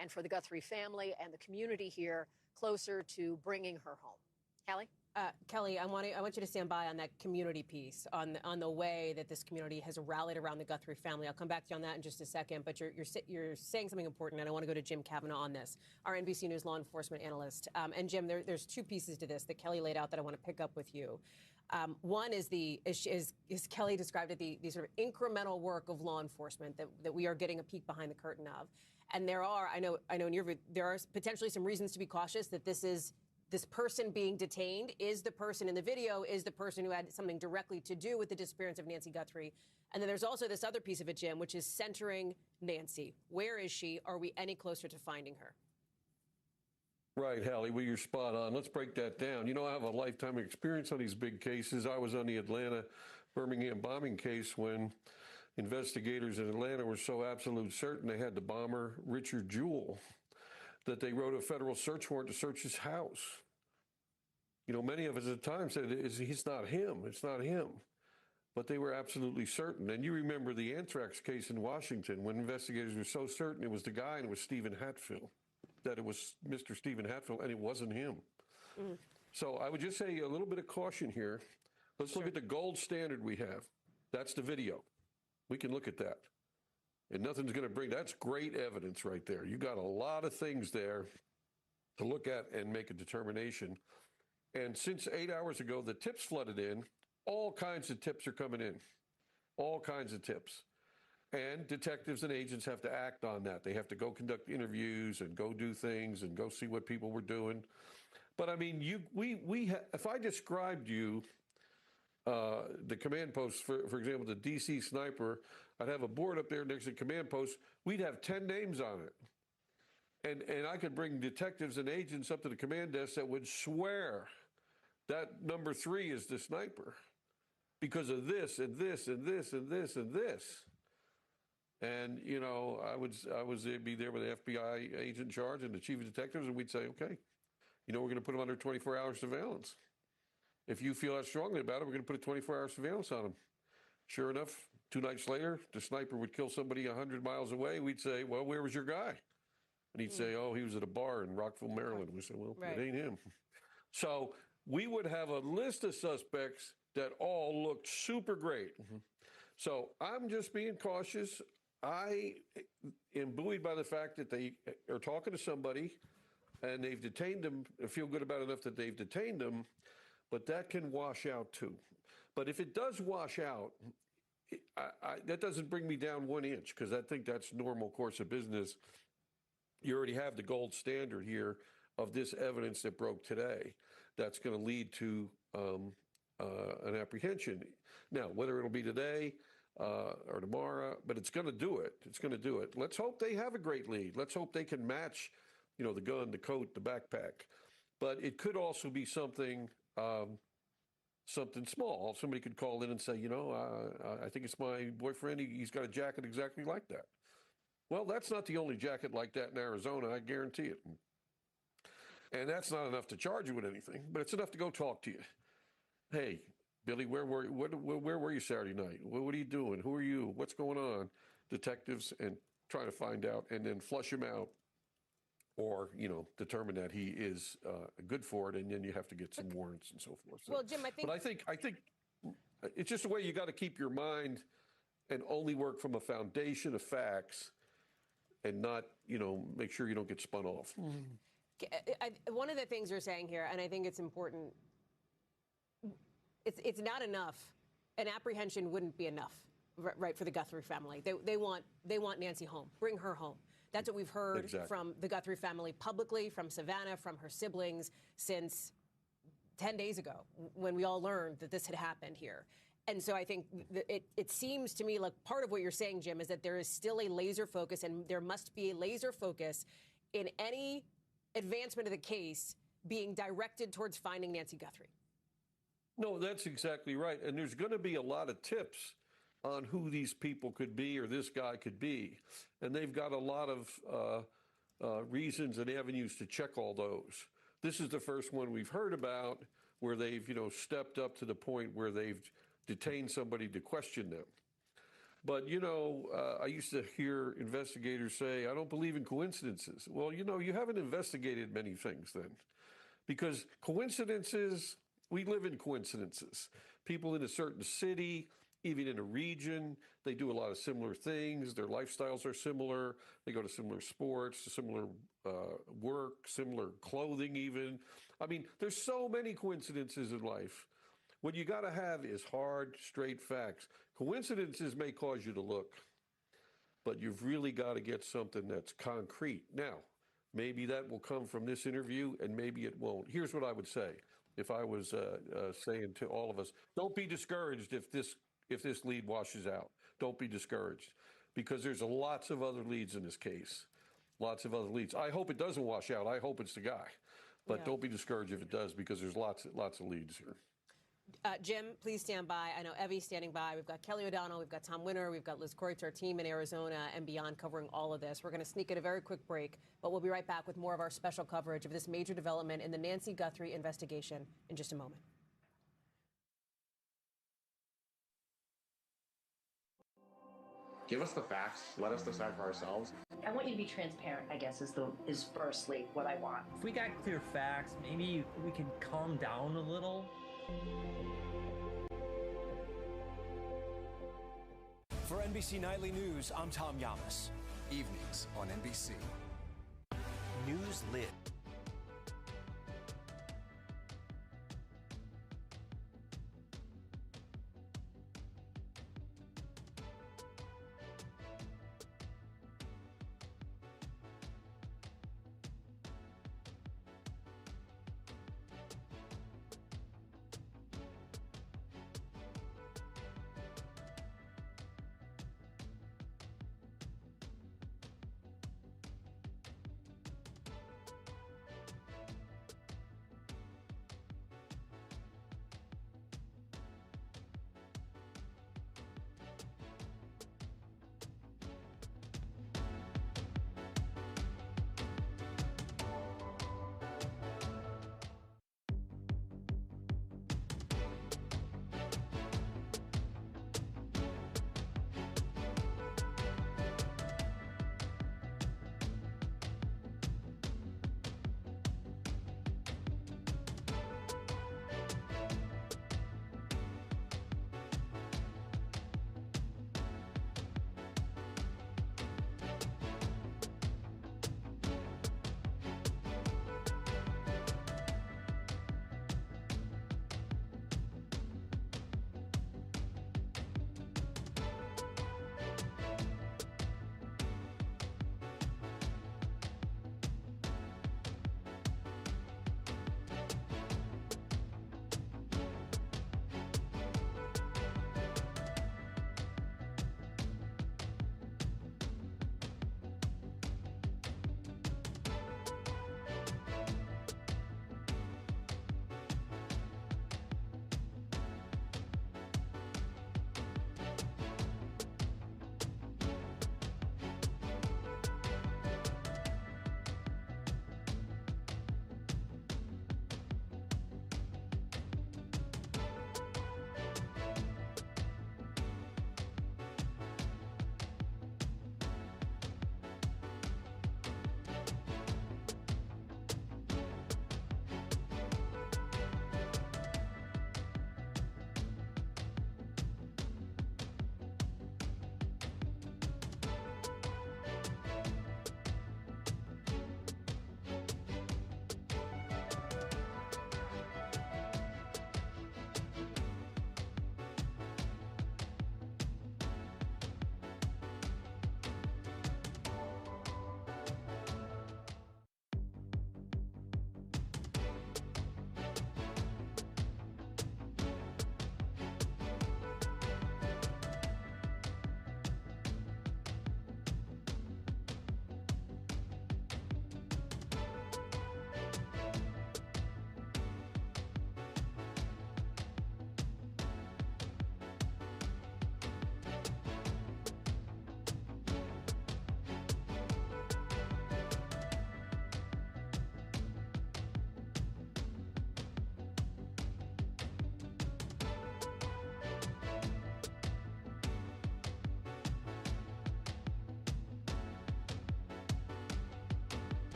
and for the Guthrie family and the community here closer to bringing her home. Hallie? Kelly, I want you to stand by on that community piece, on the way that this community has rallied around the Guthrie family. I'll come back to you on that in just a second, but you're saying something important, and I want to go to Jim Kavanaugh on this, our NBC News law enforcement analyst. And Jim, there's two pieces to this that Kelly laid out that I want to pick up with you. One is as Kelly described it, the sort of incremental work of law enforcement that we are getting a peek behind the curtain of. And there are, I know in your view, there are potentially some reasons to be cautious that this this person being detained is the person in the video, is the person who had something directly to do with the disappearance of Nancy Guthrie. And then there's also this other piece of it, Jim, which is centering Nancy. Where is she? Are we any closer to finding her? Right, Hallie, well, you're spot on. Let's break that down. You know, I have a lifetime experience on these big cases. I was on the Atlanta Birmingham bombing case when investigators in Atlanta were so absolute certain they had the bomber Richard Jewell that they wrote a federal search warrant to search his house. You know, many of us at the time said, it's not him, it's not him. But they were absolutely certain. And you remember the anthrax case in Washington when investigators were so certain it was the guy and it was Stephen Hatfield, that it was Mr. Stephen Hatfield, and it wasn't him. Mm. So I would just say a little bit of caution here. Let's look at the gold standard we have. That's the video. We can look at that. And nothing's going to bring, that's great evidence right there. You got a lot of things there to look at and make a determination. And since 8 hours ago, the tips flooded in. All kinds of tips are coming in. All kinds of tips. And detectives and agents have to act on that. They have to go conduct interviews and go do things and go see what people were doing. But I mean, if I described you the command post, for example, the DC sniper, I'd have a board up there next to the command post. We'd have 10 names on it. And I could bring detectives and agents up to the command desk that would swear that number 3 is the sniper because of this and this and this and this and this. And, you know, I would be there with the FBI agent in charge and the chief of detectives, and we'd say, okay, you know, we're going to put him under 24-hour surveillance. If you feel that strongly about it, we're going to put a 24-hour surveillance on him. Sure enough, 2 nights later, the sniper would kill somebody 100 miles away. We'd say, well, where was your guy? And he'd say, oh, he was at a bar in Rockville, Maryland. We said, well, It ain't him. So we would have a list of suspects that all looked super great. Mm-hmm. So I'm just being cautious. I am buoyed by the fact that they are talking to somebody and they've detained them. I feel good about enough that they've detained them, but that can wash out too. But if it does wash out, that doesn't bring me down 1 inch because I think that's normal course of business. You already have the gold standard here of this evidence that broke today. That's going to lead to an apprehension. Now, whether it'll be today or tomorrow, but it's going to do it. It's going to do it. Let's hope they have a great lead. Let's hope they can match, you know, the gun, the coat, the backpack. But it could also be something something small. Somebody could call in and say, you know, I think it's my boyfriend. He's got a jacket exactly like that. Well, that's not the only jacket like that in Arizona, I guarantee it. And that's not enough to charge you with anything, but it's enough to go talk to you. Hey, Billy, where were you Saturday night? What are you doing? Who are you? What's going on? Detectives, and try to find out and then flush him out or, you know, determine that he is good for it, and then you have to get some warrants and so forth. So, well, Jim, but I think it's just a way you got to keep your mind and only work from a foundation of facts and not, you know, make sure you don't get spun off. One of the things you're saying here, and I think it's important, it's not enough. An apprehension wouldn't be enough, right, for the Guthrie family. They want Nancy home. Bring her home. That's what we've heard from the Guthrie family publicly, from Savannah, from her siblings since 10 days ago when we all learned that this had happened here. And so I think it seems to me like part of what you're saying, Jim, is that there is still a laser focus, and there must be a laser focus in any advancement of the case being directed towards finding Nancy Guthrie. No, that's exactly right. And there's going to be a lot of tips on who these people could be or this guy could be. And they've got a lot of reasons and avenues to check all those. This is the first one we've heard about where they've, you know, stepped up to the point where they've detained somebody to question them. But, you know, I used to hear investigators say, I don't believe in coincidences. Well, you know, you haven't investigated many things then. Because coincidences, we live in coincidences. People in a certain city, even in a region, they do a lot of similar things. Their lifestyles are similar. They go to similar sports, similar work, similar clothing even. I mean, there's so many coincidences in life. What you got to have is hard, straight facts. Coincidences may cause you to look, but you've really got to get something that's concrete. Now, Maybe that will come from this interview, and maybe it won't. Here's what I would say. If I was saying to all of us, don't be discouraged if this lead washes out. Don't be discouraged, because there's lots of other leads in this case. Lots of other leads. I hope it doesn't wash out. I hope it's the guy. But don't be discouraged if it does, because there's lots of leads here. Jim, please stand by. I know Evie's standing by. We've got Kelly O'Donnell, we've got Tom Winter, we've got Liz Kreutz, our team in Arizona and beyond, covering all of this. We're going to sneak in a very quick break, but we'll be right back with more of our special coverage of this major development in the Nancy Guthrie investigation in just a moment. Give us the facts. Let us decide for ourselves. I want you to be transparent, I guess, is firstly what I want. If we got clear facts, maybe we can calm down a little. For NBC Nightly News, I'm Tom Yamas. Evenings on NBC. News Lit.